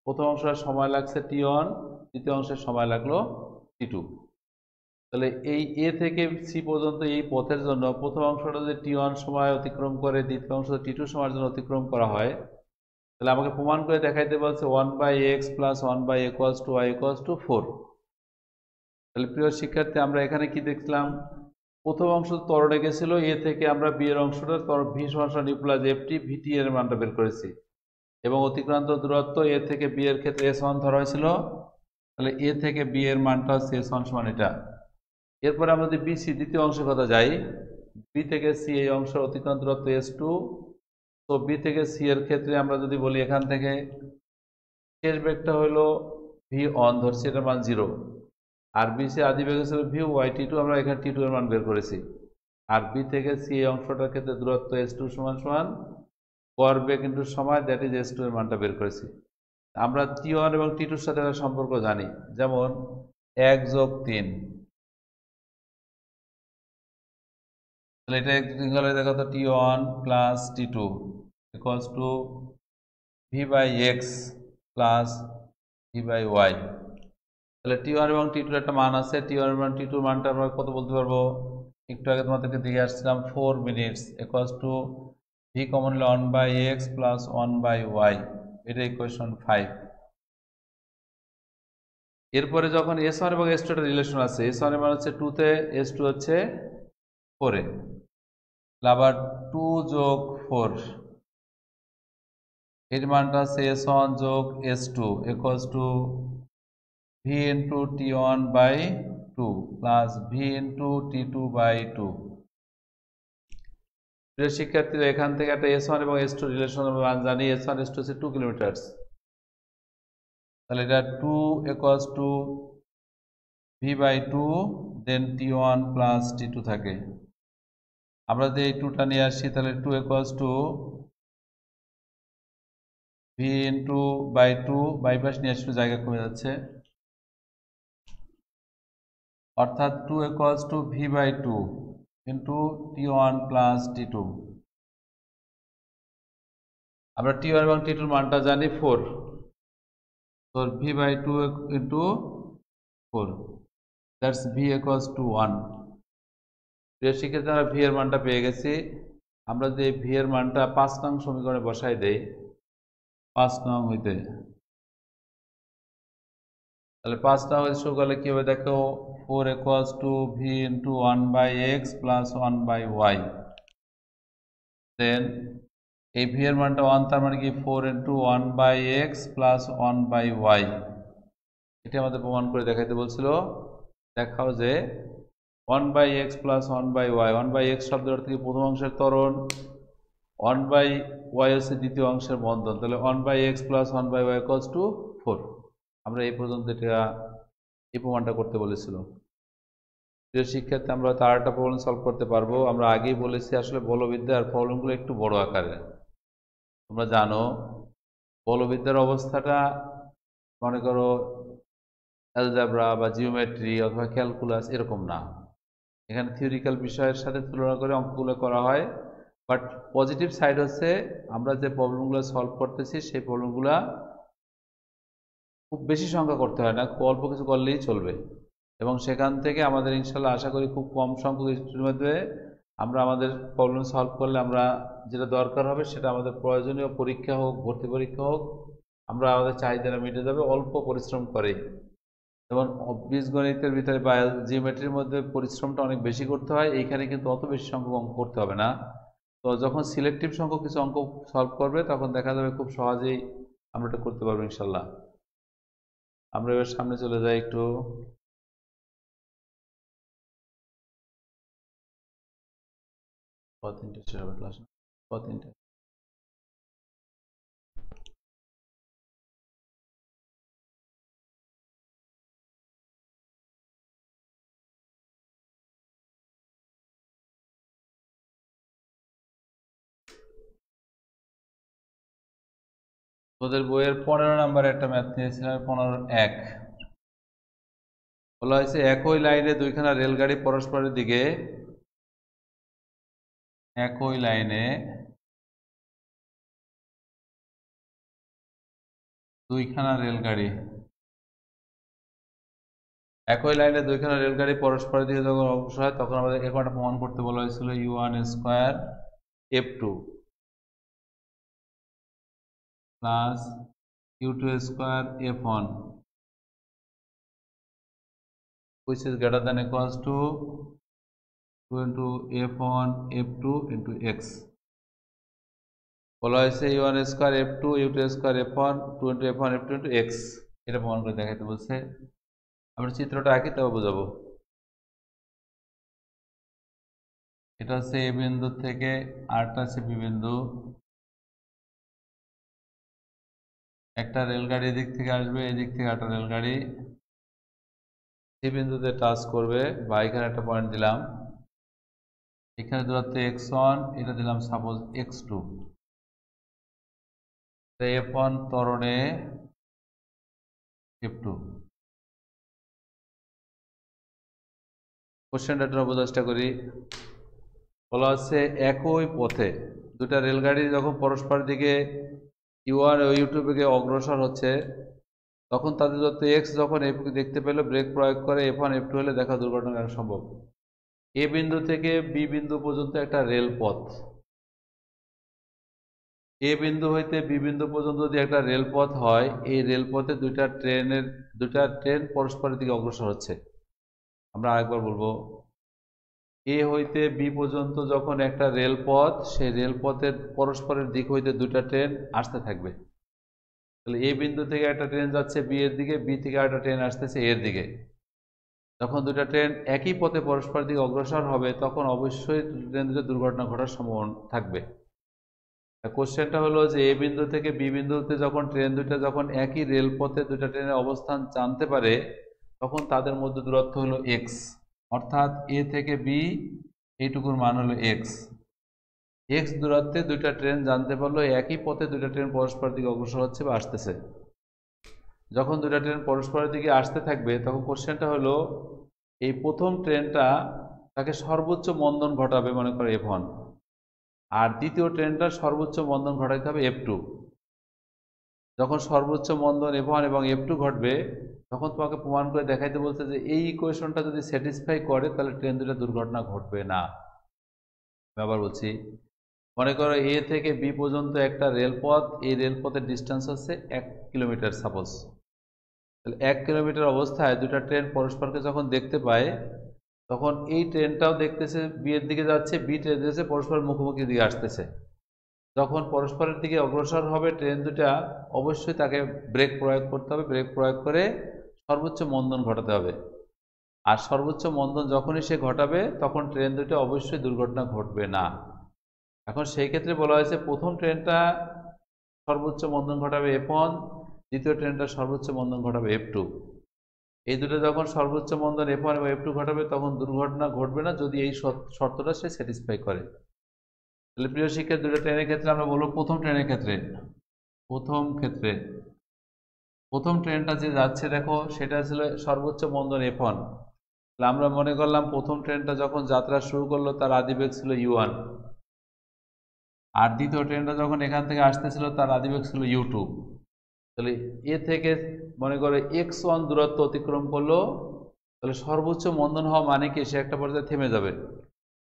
প্রথম অংশের সময় লাগছে t1, দ্বিতীয় অংশের সময় লাগলো t2। তাহলে এই এ থেকে সি পর্যন্ত এই পথের জন্য প্রথম অংশটা যদি t1 সময় অতিক্রম করে, দ্বিতীয় অংশ t2 সময়ের জন্য অতিক্রম করা হয়, তাহলে আমাকে প্রমাণ করে দেখাইতে বলছে 1/x plus 1/y equals to y equals to 4। তাহলে প্রিয় শিক্ষার্থী, আমরা এখানে কি দেখলাম, প্রথম অংশ ত্বরণে গেছিল, এ থেকে আমরা বি এর অংশটা ভি সমান ইউ প্লাস এফ টি, ভিটি এর মানটা বের করেছি, এবং অতিক্রান্ত দূরত্ব এ থেকে বি এর ক্ষেত্রে s1 ধরা হয়েছিল, তাহলে এ থেকে বি এর মানটা হচ্ছে s1 সমান এটা। এরপরে আমরা যদি বিসি দ্বিতীয় অংশের কথা যাই, বি থেকে সি এই অংশের অতিক্রান্ত দূরত্ব s2, তো বি থেকে সি এর ক্ষেত্রে আমরা যদি বলি এখান থেকে শেষ বেগটা হলো v1 ধরছি, এটার মান 0, আর বি সি আদি বেগ ছিল ভি ওয়াই টি টু, আমরা এখানে টি2 এর মান বের করেছি। আর বি থেকে সি এই অংশটার ক্ষেত্রে দূরত্ব s2 সমান গড় বেগ ইন্টু সময়, দ্যাট ইজ s2 এর মানটা বের করেছি। আমরা t1 এবং t2 এর সাথে একটা সম্পর্ক জানি, যেমন 1+3, তাহলে এটা গেলে দেখো তো t1 plus t2 equals to v/x plus v/y। তাহলে t1 এবং t2 এর একটা মান আছে, t1 এবং t2 মানটা আমরা কত বলতে পারবো, একটু আগে তোমাদেরকে দিয়ে আসছিলাম 4 minutes, equals to v common 1/x plus 1/y, এটা ইকুয়েশন 5। এরপরে যখন s1 এবং s2 এর রিলেশন আছে, s1 এর মান হচ্ছে 2 তে, s2 হচ্ছে 4 এ, আবার 2 যোগ 4, এর মানটা হচ্ছে s1 যোগ s2 equals to v into t1/2 plus v into t2/2। প্রিয় শিক্ষার্থীরা, এখান থেকে একটা s1 এবং s2 রিলেশন মান জানি, s1 s2 হচ্ছে 2 কিলোমিটার, তাহলে এটা 2 ইকুয়ালস টু v/2 দেন t1 প্লাস t2 থাকে। আমরা যদি এই 2টা নিয়ে আসি, তাহলে 2 equals to v into by 2, বাইপাস নিয়ে আসলে জায়গা কমে যাচ্ছে, অর্থাৎ 2 equals two v/2 into t1 plus t2। আমরা t1 এবং t2 এর মানটা জানি 4, তোর v/2 into 4, that's v equals to 1। প্রিয় শিক্ষার্থী, আমরা v এর মানটা পেয়ে গেছি। আমরা যদি v এর মানটা 5 নং সমীকরণে বসাই দেই, 5 নং হইতে, তাহলে 5 নং হইতে শুরু করলে কি হবে দেখো, 4 equals to v into 1/x plus 1/y। দেন এই v এর মানটা 1, তার মানে কি 4 into 1/x plus 1/y। এটা আমাদের প্রমাণ করে দেখাইতে বলছিল। দেখাও যে 1/x plus 1/y, 1/x শব্দের অর্থ কি প্রথম অংশের ত্বরণ, 1/y হচ্ছে দ্বিতীয় অংশের বন্ধন, তাহলে 1/x plus 1/y equals to 4। আমরা এই পর্যন্ত এটা এই প্রমাণটা করতে বলেছিল। প্রিয় শিক্ষার্থী, আমরা হয়তো আরেকটা প্রবলেম সলভ করতে পারবো। আমরা আগেই বলেছি আসলে বলবিদ্যার প্রবলেমগুলো একটু বড় আকারের। তোমরা জানো বলবিদ্যার অবস্থাটা মনে করো অ্যালজেব্রা বা জিওমেট্রি অথবা ক্যালকুলাস এরকম না। এখানে থিওরিক্যাল বিষয়ের সাথে তুলনা করে অঙ্কগুলো করা হয়, বাট পজিটিভ সাইড হচ্ছে আমরা যে প্রবলেমগুলো সলভ করতেছি সেই প্রবলেমগুলো খুব বেশি সংখ্যা করতে হয় না, খুব অল্প কিছু করলেই চলবে, এবং সেখান থেকে আমাদের ইনশাল্লাহ আশা করি খুব কম সংখ্যক স্টুডেন্টের মধ্যে আমরা আমাদের প্রবলেম সলভ করলে আমরা যেটা দরকার হবে সেটা আমাদের প্রয়োজনীয় পরীক্ষা হোক, ভর্তি পরীক্ষা হোক, আমরা আমাদের চাহিদাটা মিটে যাবে অল্প পরিশ্রম করেই। যেমন বীজগণিতের ভিতরে বা জিওমেট্রির মধ্যে পরিশ্রমটা অনেক বেশি করতে হয়, এইখানে কিন্তু অত বেশি সংখ্যক অঙ্ক করতে হবে না। তো যখন সিলেক্টিভ সংখ্যক কিছু অঙ্ক সলভ করবে তখন দেখা যাবে খুব সহজেই আমরা এটা করতে পারবো ইনশাল্লাহ। আমরা এবার সামনে চলে যাই একটু। তিনটে শেষ হবে ক্লাস, তিনটে। তোদের বইয়ের 15 নম্বরে একটা ম্যাথ নিয়েছিলাম, 15-1। বলা হয়েছে একই লাইনে দুইখানা রেলগাড়ি পরস্পরের দিকে, একই লাইনে দুইখানা রেলগাড়ি, একই লাইনে দুইখানা রেলগাড়ি পরস্পরের দিকে যখন অগ্রসর হয় তখন আমাদের এরকম একটা প্রমাণ করতে বলা হয়েছিল u1 square f2 plus u2 square f1 which is greater than equals to 2 into f1 f2 into x। বলা হয়েছে u1 square f2 u2 square f1 2 into f1 f2 into x। এটা প্রমাণ করে দেখাইতে বলছে। আমরা চিত্রটা আঁকি তবে বোঝাবো। এটা হচ্ছে এ বিন্দু থেকে, আরটা হচ্ছে বি বিন্দু। একটা রেলগাড়ি এদিক থেকে আসবে, এদিক থেকে একটা রেলগাড়ি সি বিন্দুতে টাচ করবে, বা এখানে একটা পয়েন্ট দিলাম, এখানে দূরত্ব x1, এটা দিলাম সাপোজ x2। f1 ত্বরণে f2। কোশ্চেনটা বোঝার চেষ্টা করি। বলা হচ্ছে একই পথে দুটা রেলগাড়ি যখন পরস্পর দিকে u1 ও u2 বেগে অগ্রসর হচ্ছে তখন তাদের দূরত্ব x যখন f দেখতে পেল ব্রেক প্রয়োগ করে f1 f2 হলে দেখা দুর্ঘটনা এড়ানো সম্ভব। এ বিন্দু থেকে বি বিন্দু পর্যন্ত একটা রেলপথ, এ বিন্দু হইতে বি বিন্দু পর্যন্ত যদি একটা রেলপথ হয়, এই রেলপথে দুইটা ট্রেন পরস্পরের দিকে অগ্রসর হচ্ছে। আমরা আরেকবার বলবো, এ হইতে বি পর্যন্ত যখন একটা রেলপথ, সেই রেলপথের পরস্পরের দিক হইতে দুইটা ট্রেন আসতে থাকবে। তাহলে এ বিন্দু থেকে একটা ট্রেন যাচ্ছে বি এর দিকে, বি থেকে একটা ট্রেন আসতেছে এর দিকে। যখন দুটা ট্রেন একই পথে পরস্পরের দিকে অগ্রসর হবে তখন অবশ্যই ট্রেন দুটো দুর্ঘটনা ঘটার সম্ভাবনা থাকবে। কোশ্চেনটা হলো যে এ বিন্দু থেকে বি বিন্দুতে যখন ট্রেন দুটা যখন একই রেলপথে দুটা ট্রেনের অবস্থান জানতে পারে তখন তাদের মধ্যে দূরত্ব হলো এক্স, অর্থাৎ এ থেকে বি এইটুকুর মান হলো এক্স। এক্স দূরত্বে দুইটা ট্রেন জানতে পারলো একই পথে দুইটা ট্রেন পরস্পরের দিকে অগ্রসর হচ্ছে বা আসতেছে। যখন দুইটা ট্রেন পরস্পরের দিকে আসতে থাকবে তখন কোশ্চেনটা হলো এই প্রথম ট্রেনটা তাকে সর্বোচ্চ মন্দন ঘটাবে মনে করে f1, আর দ্বিতীয় ট্রেনটা সর্বোচ্চ মন্দন ঘটাইতে হবে f2। যখন সর্বোচ্চ মন্দন F1 এবং F2 ঘটবে তখন তোমাকে প্রমাণ করে দেখাইতে বলছে যে এই ইকুয়েশনটা যদি স্যাটিসফাই করে তাহলে ট্রেন দুটো দুর্ঘটনা ঘটবে না। আমি আবার বলছি, মনে করো এ থেকে বি পর্যন্ত একটা রেলপথ, এই রেলপথের ডিস্টেন্স হচ্ছে 1 কিলোমিটার সাপোজ। তাহলে 1 কিলোমিটার অবস্থায় দুটা ট্রেন পরস্পরকে যখন দেখতে পায় তখন এই ট্রেনটাও দেখতেছে বি এর দিকে যাচ্ছে, বি ট্রেন যাচ্ছে পরস্পর মুখোমুখি দিকে আসতেছে। যখন পরস্পরের দিকে অগ্রসর হবে ট্রেন দুটা, অবশ্যই তাকে ব্রেক প্রয়োগ করতে হবে, ব্রেক প্রয়োগ করে সর্বোচ্চ মন্দন ঘটাতে হবে। আর সর্বোচ্চ মন্দন যখনই সে ঘটাবে তখন ট্রেন দুটো অবশ্যই দুর্ঘটনা ঘটবে না। এখন সেই ক্ষেত্রে বলা হয়েছে প্রথম ট্রেনটা সর্বোচ্চ মন্দন ঘটাবে F1, দ্বিতীয় ট্রেনটা সর্বোচ্চ মন্দন ঘটাবে F2। এই দুটো যখন সর্বোচ্চ মন্দন F1 এবং F2 ঘটাবে তখন দুর্ঘটনা ঘটবে না যদি এই শর্তটা সে স্যাটিসফাই করে। তাহলে প্রিয় শিক্ষার্থী, দুটো ট্রেনের ক্ষেত্রে আমরা বলবো প্রথম ট্রেনের ক্ষেত্রে প্রথম ট্রেনটা যে যাচ্ছে দেখো সেটা ছিল সর্বোচ্চ মন্দন F1। তাহলে আমরা মনে করলাম প্রথম ট্রেনটা যখন যাত্রা শুরু করলো তার আদিবেগ ছিল U1, আর দ্বিতীয় ট্রেনটা যখন এখান থেকে আসতেছিল তার আদিবেগ ছিল U2। তাহলে এ থেকে মনে করে x1 দূরত্ব অতিক্রম করলো, তাহলে সর্বোচ্চ মন্দন হওয়া মানে কি সে একটা পর্যায়ে থেমে যাবে।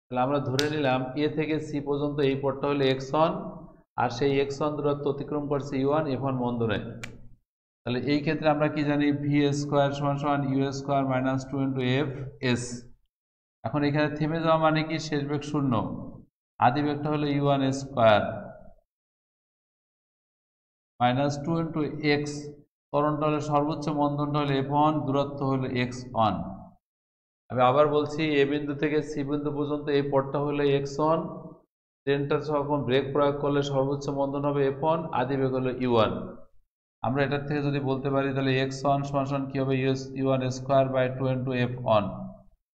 তাহলে আমরা ধরে নিলাম এ থেকে সি পর্যন্ত এই পথটা হলো x1, আর সেই x1 দূরত্ব অতিক্রম করছে U1 F1 মন্দনে। তাহলে এই ক্ষেত্রে আমরা কি জানি, ভি স্কোয়ার সমান সমান u square minus 2 into f s. এখন এখানে থেমে যাওয়া মানে কি, শেষ বেগ শূন্য, আদি বেগটা হলো U1 square minus 2 into x, ত্বরণটা হলো সর্বোচ্চ মন্দনটা হলো F1, দূরত্ব হলো x1। আমি আবার বলছি, এ বিন্দু থেকে সি বিন্দু পর্যন্ত এই পথটা হলো x1, ট্রেনটা যখন ব্রেক প্রয়োগ করলে সর্বোচ্চ মন্দন হবে F1, আদি বেগ হলো U1। আমরা এটার থেকে যদি বলতে পারি তাহলে x1 সমান কি হবে, U1 square by 2 into F1।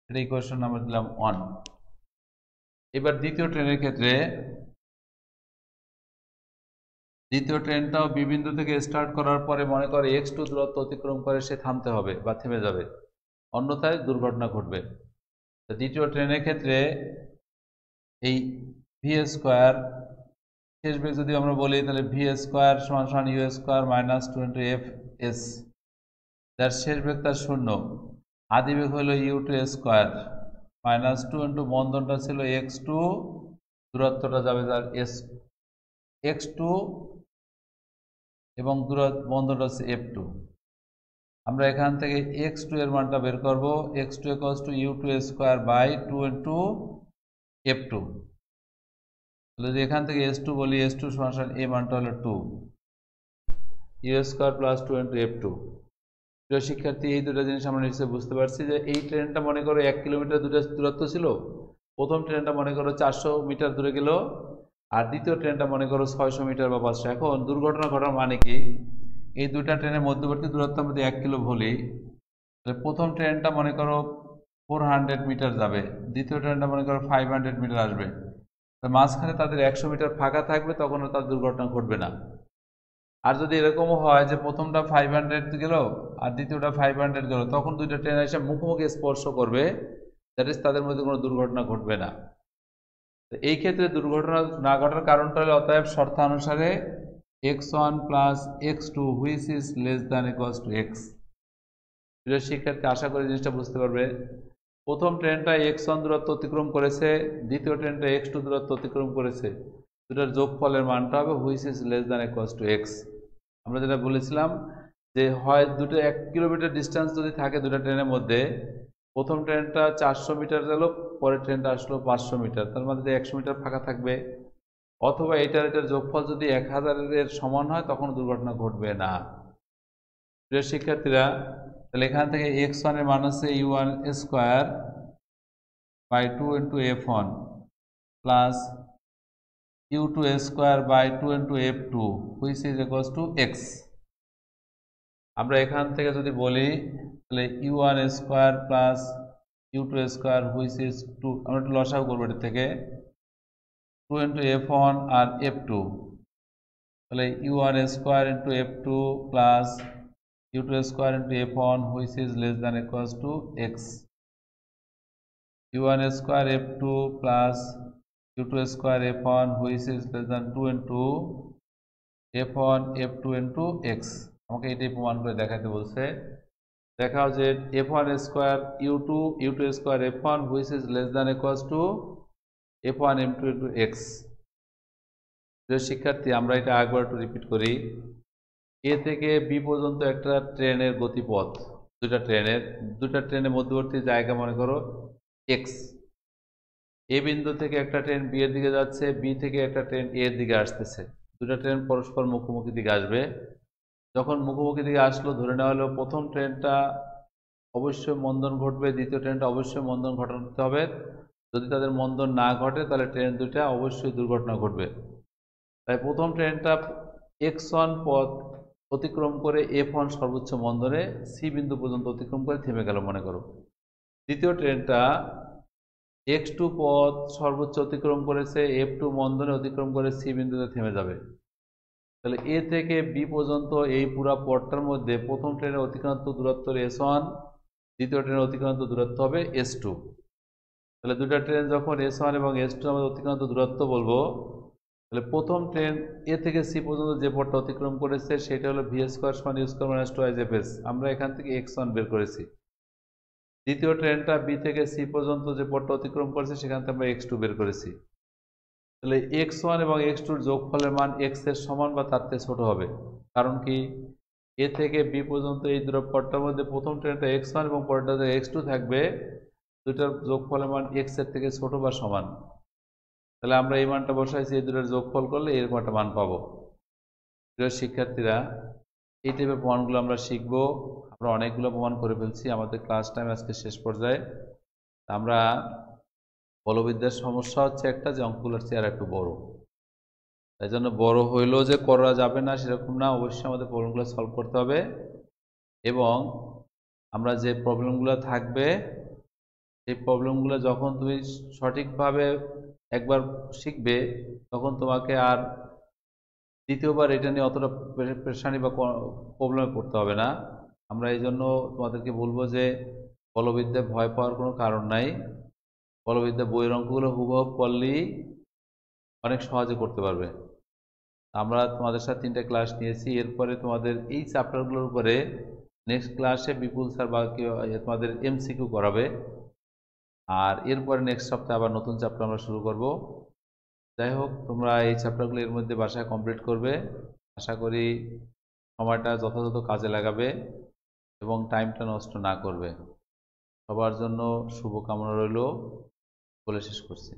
এটা ইকুয়েশন নাম্বার দিলাম 1। এবার দ্বিতীয় ট্রেনের ক্ষেত্রে, দ্বিতীয় ট্রেনটাও বি বিন্দু থেকে স্টার্ট করার পরে মনে করে x2 দূরত্ব অতিক্রম করে সে থামতে হবে বা থেমে যাবে, অন্যথায় দুর্ঘটনা ঘটবে। দ্বিতীয় ট্রেনের ক্ষেত্রে এই ভি স্কোয়ার শেষ বেগ যদি আমরা বলি তাহলে ভি স্কোয়ার সমান সমান u square minus 2 into f s, যার শেষ বেগ তার শূন্য, আদি বেগ হলো U2 স্কোয়ার মাইনাস 2 ইন্টু মন্দনটা ছিল x2, দূরত্বটা যাবে যার x2 এবং মন্দনটা হচ্ছে F2। আমরা এখান থেকে x2 এর মানটা বের করব, x2 equals to U2 square by 2 into F2। যদি এখান থেকে S2 বলি, S2 সমান এই মানটা হলো 2, U square plus 2 into F2। প্রিয় শিক্ষার্থী, এই দুটো জিনিস আমরা নিশ্চয়ই বুঝতে পারছি যে এই ট্রেনটা মনে করো 1 কিলোমিটার দূরত্ব ছিল, প্রথম ট্রেনটা মনে করো 400 মিটার দূরে গেল, আর দ্বিতীয় ট্রেনটা মনে করো 600 মিটার বা 500। এখন দুর্ঘটনা ঘটার মানে কি, এই দুটা ট্রেনের মধ্যবর্তী দূরত্ব আমরা 1 কিলো বলি, তাহলে প্রথম ট্রেনটা মনে করো 400 মিটার যাবে, দ্বিতীয় ট্রেনটা মনে করো 500 মিটার আসবে, মাঝখানে তাদের 100 মিটার ফাঁকা থাকবে, তখন তার দুর্ঘটনা ঘটবে না। আর যদি এরকমও হয় যে প্রথমটা 500 গেল আর দ্বিতীয়টা 500 গেল, তখন দুইটা ট্রেন এসে মুখোমুখি স্পর্শ করবে, দ্যাট ইজ তাদের মধ্যে কোনো দুর্ঘটনা ঘটবে না। এই ক্ষেত্রে দুর্ঘটনা না ঘটার কারণটা হলো অতএব শর্তানুসারে x1 plus x2 which is less than equals to x। প্রিয় শিক্ষার্থী, আশা করি জিনিসটা বুঝতে পারবে। প্রথম ট্রেনটা x1 দূরত্ব অতিক্রম করেছে, দ্বিতীয় ট্রেনটা x2 দূরত্ব অতিক্রম করেছে, দুটার যোগফলের মানটা হবে which is less than equals to x। আমরা যেটা বলেছিলাম যে হয় দুটো 1 কিলোমিটার ডিস্টেন্স যদি থাকে দুটো ট্রেনের মধ্যে, প্রথম ট্রেনটা 400 মিটার গেল, পরের ট্রেনটা আসলো 500 মিটার, তার মধ্যে 100 মিটার ফাঁকা থাকবে, অথবা এটার যোগফল যদি 1000-এর সমান হয় তখন দুর্ঘটনা ঘটবে না। প্রিয় শিক্ষার্থীরা, তাহলে এখান থেকে x1 এর মান হচ্ছে U1 square by 2 into F1 plus U2 square by 2 into F2 which is equals to x। আমরা এখান থেকে যদি বলি তাহলে U1 square plus U2 square which is 2, আমরা একটু লসাগু করবো এর থেকে, 2 ইন্টু F1 আর F2, তাহলে U1 square into F2 plus U2 square into F1 which is less than equals to x। U1 square F2 plus U2 square F1 which is less than 2 into f1 f2 into x, আমাকে এটাই প্রমাণ করে দেখাতে বলছে। দেখাও যে f1 square u2 square f1 which is less than equals to f1 m2 into x. প্রিয় শিক্ষার্থী, আমরা এটা আরেকবার একটু রিপিট করি। এ থেকে বি পর্যন্ত একটা ট্রেনের গতিপথ, দুটা ট্রেনের মধ্যবর্তী জায়গা মনে করো এক্স। এ বিন্দু থেকে একটা ট্রেন বি এর দিকে যাচ্ছে, বি থেকে একটা ট্রেন এ এর দিকে আসতেছে। দুটা ট্রেন পরস্পর মুখোমুখি দিকে আসবে। যখন মুখোমুখি দিকে আসলো, ধরে নেওয়া হলো প্রথম ট্রেনটা অবশ্যই মন্দন ঘটবে, দ্বিতীয় ট্রেনটা অবশ্যই মন্দন ঘটাতে হবে। যদি তাদের মন্দন না ঘটে তাহলে ট্রেন দুটা অবশ্যই দুর্ঘটনা ঘটবে। তাই প্রথম ট্রেনটা x1 পথ অতিক্রম করে f1 সর্বোচ্চ মন্দনে সি বিন্দু পর্যন্ত অতিক্রম করে থেমে গেল মনে করো। দ্বিতীয় ট্রেনটা x2 পথ সর্বোচ্চ অতিক্রম করেছে, f2 মন্দনে অতিক্রম করে সি বিন্দুতে থেমে যাবে। তাহলে এ থেকে বি পর্যন্ত এই পুরো পথটার মধ্যে প্রথম ট্রেনের অতিক্রান্ত দূরত্ব s1, দ্বিতীয় ট্রেনের অতিক্রান্ত দূরত্ব হবে s2। তাহলে দুটা ট্রেন যখন s1 এবং s2 আমাদের অতিক্রান্ত দূরত্ব বলবো, তাহলে প্রথম ট্রেন এ থেকে সি পর্যন্ত যে পথটা অতিক্রম করেছে সেটা হলো ভি স্কোয়ার সমান ইউ স্কোয়ার মাইনাস 2f। আমরা এখান থেকে x1 বের করেছি। দ্বিতীয় ট্রেনটা বি থেকে সি পর্যন্ত যে পথটা অতিক্রম করেছে সেখান থেকে আমরা x2 বের করেছি। তাহলে x1 এবং x2-র যোগফলের মান x এর সমান বা তার থেকে ছোট হবে। কারণ কি, এ থেকে বি পর্যন্ত এই দুটো পথটার মধ্যে প্রথম ট্রেনটা x1 এবং পরেরটাতে x2 থাকবে, দুটার যোগফলের মান x এর থেকে ছোট বা সমান। তাহলে আমরা এই মানটা বসাইছি, এই দুটোর যোগফল করলে এরকম একটা মান পাবো। প্রিয় শিক্ষার্থীরা, এই টাইপের প্রমাণগুলো আমরা শিখব। আমরা অনেকগুলো প্রমাণ করে ফেলছি আমাদের ক্লাস টাইম আজকে শেষ পর্যায়ে। আমরা বলবিদ্যার সমস্যা হচ্ছে একটা যে অঙ্কগুলোর চেয়ার একটু বড়, তাই জন্য বড় হইলেও যে করা যাবে না সেরকম না, অবশ্যই আমাদের প্রবলেমগুলো সলভ করতে হবে। এবং আমরা যে প্রবলেমগুলো থাকবে এই প্রবলেমগুলো যখন তুমি সঠিকভাবে একবার শিখবে তখন তোমাকে আর দ্বিতীয়বার এটা নিয়ে অতটা পেরেশানি বা প্রবলেমে পড়তে হবে না। আমরা এই জন্য তোমাদেরকে বলবো যে বলবিদ্যায় ভয় পাওয়ার কোনো কারণ নাই। বলবিদ্যা বইয়ের অঙ্কগুলো হুবহু করলেই অনেক সহজে করতে পারবে। আমরা তোমাদের সাথে 3টা ক্লাস নিয়েছি, এরপরে তোমাদের এই চ্যাপ্টারগুলোর উপরে নেক্সট ক্লাসে বিপুল স্যার বা তোমাদের এমসিকিউ করাবে। আর এরপরে নেক্সট সপ্তাহে আবার নতুন চ্যাপ্টার আমরা শুরু করব। যাই হোক, তোমরা এই চ্যাপ্টারগুলো এর মধ্যে বাসায় কমপ্লিট করবে। আশা করি সময়টা যথাযথ কাজে লাগাবে এবং টাইমটা নষ্ট না করবে। সবার জন্য শুভকামনা রইল বলে শেষ করছি।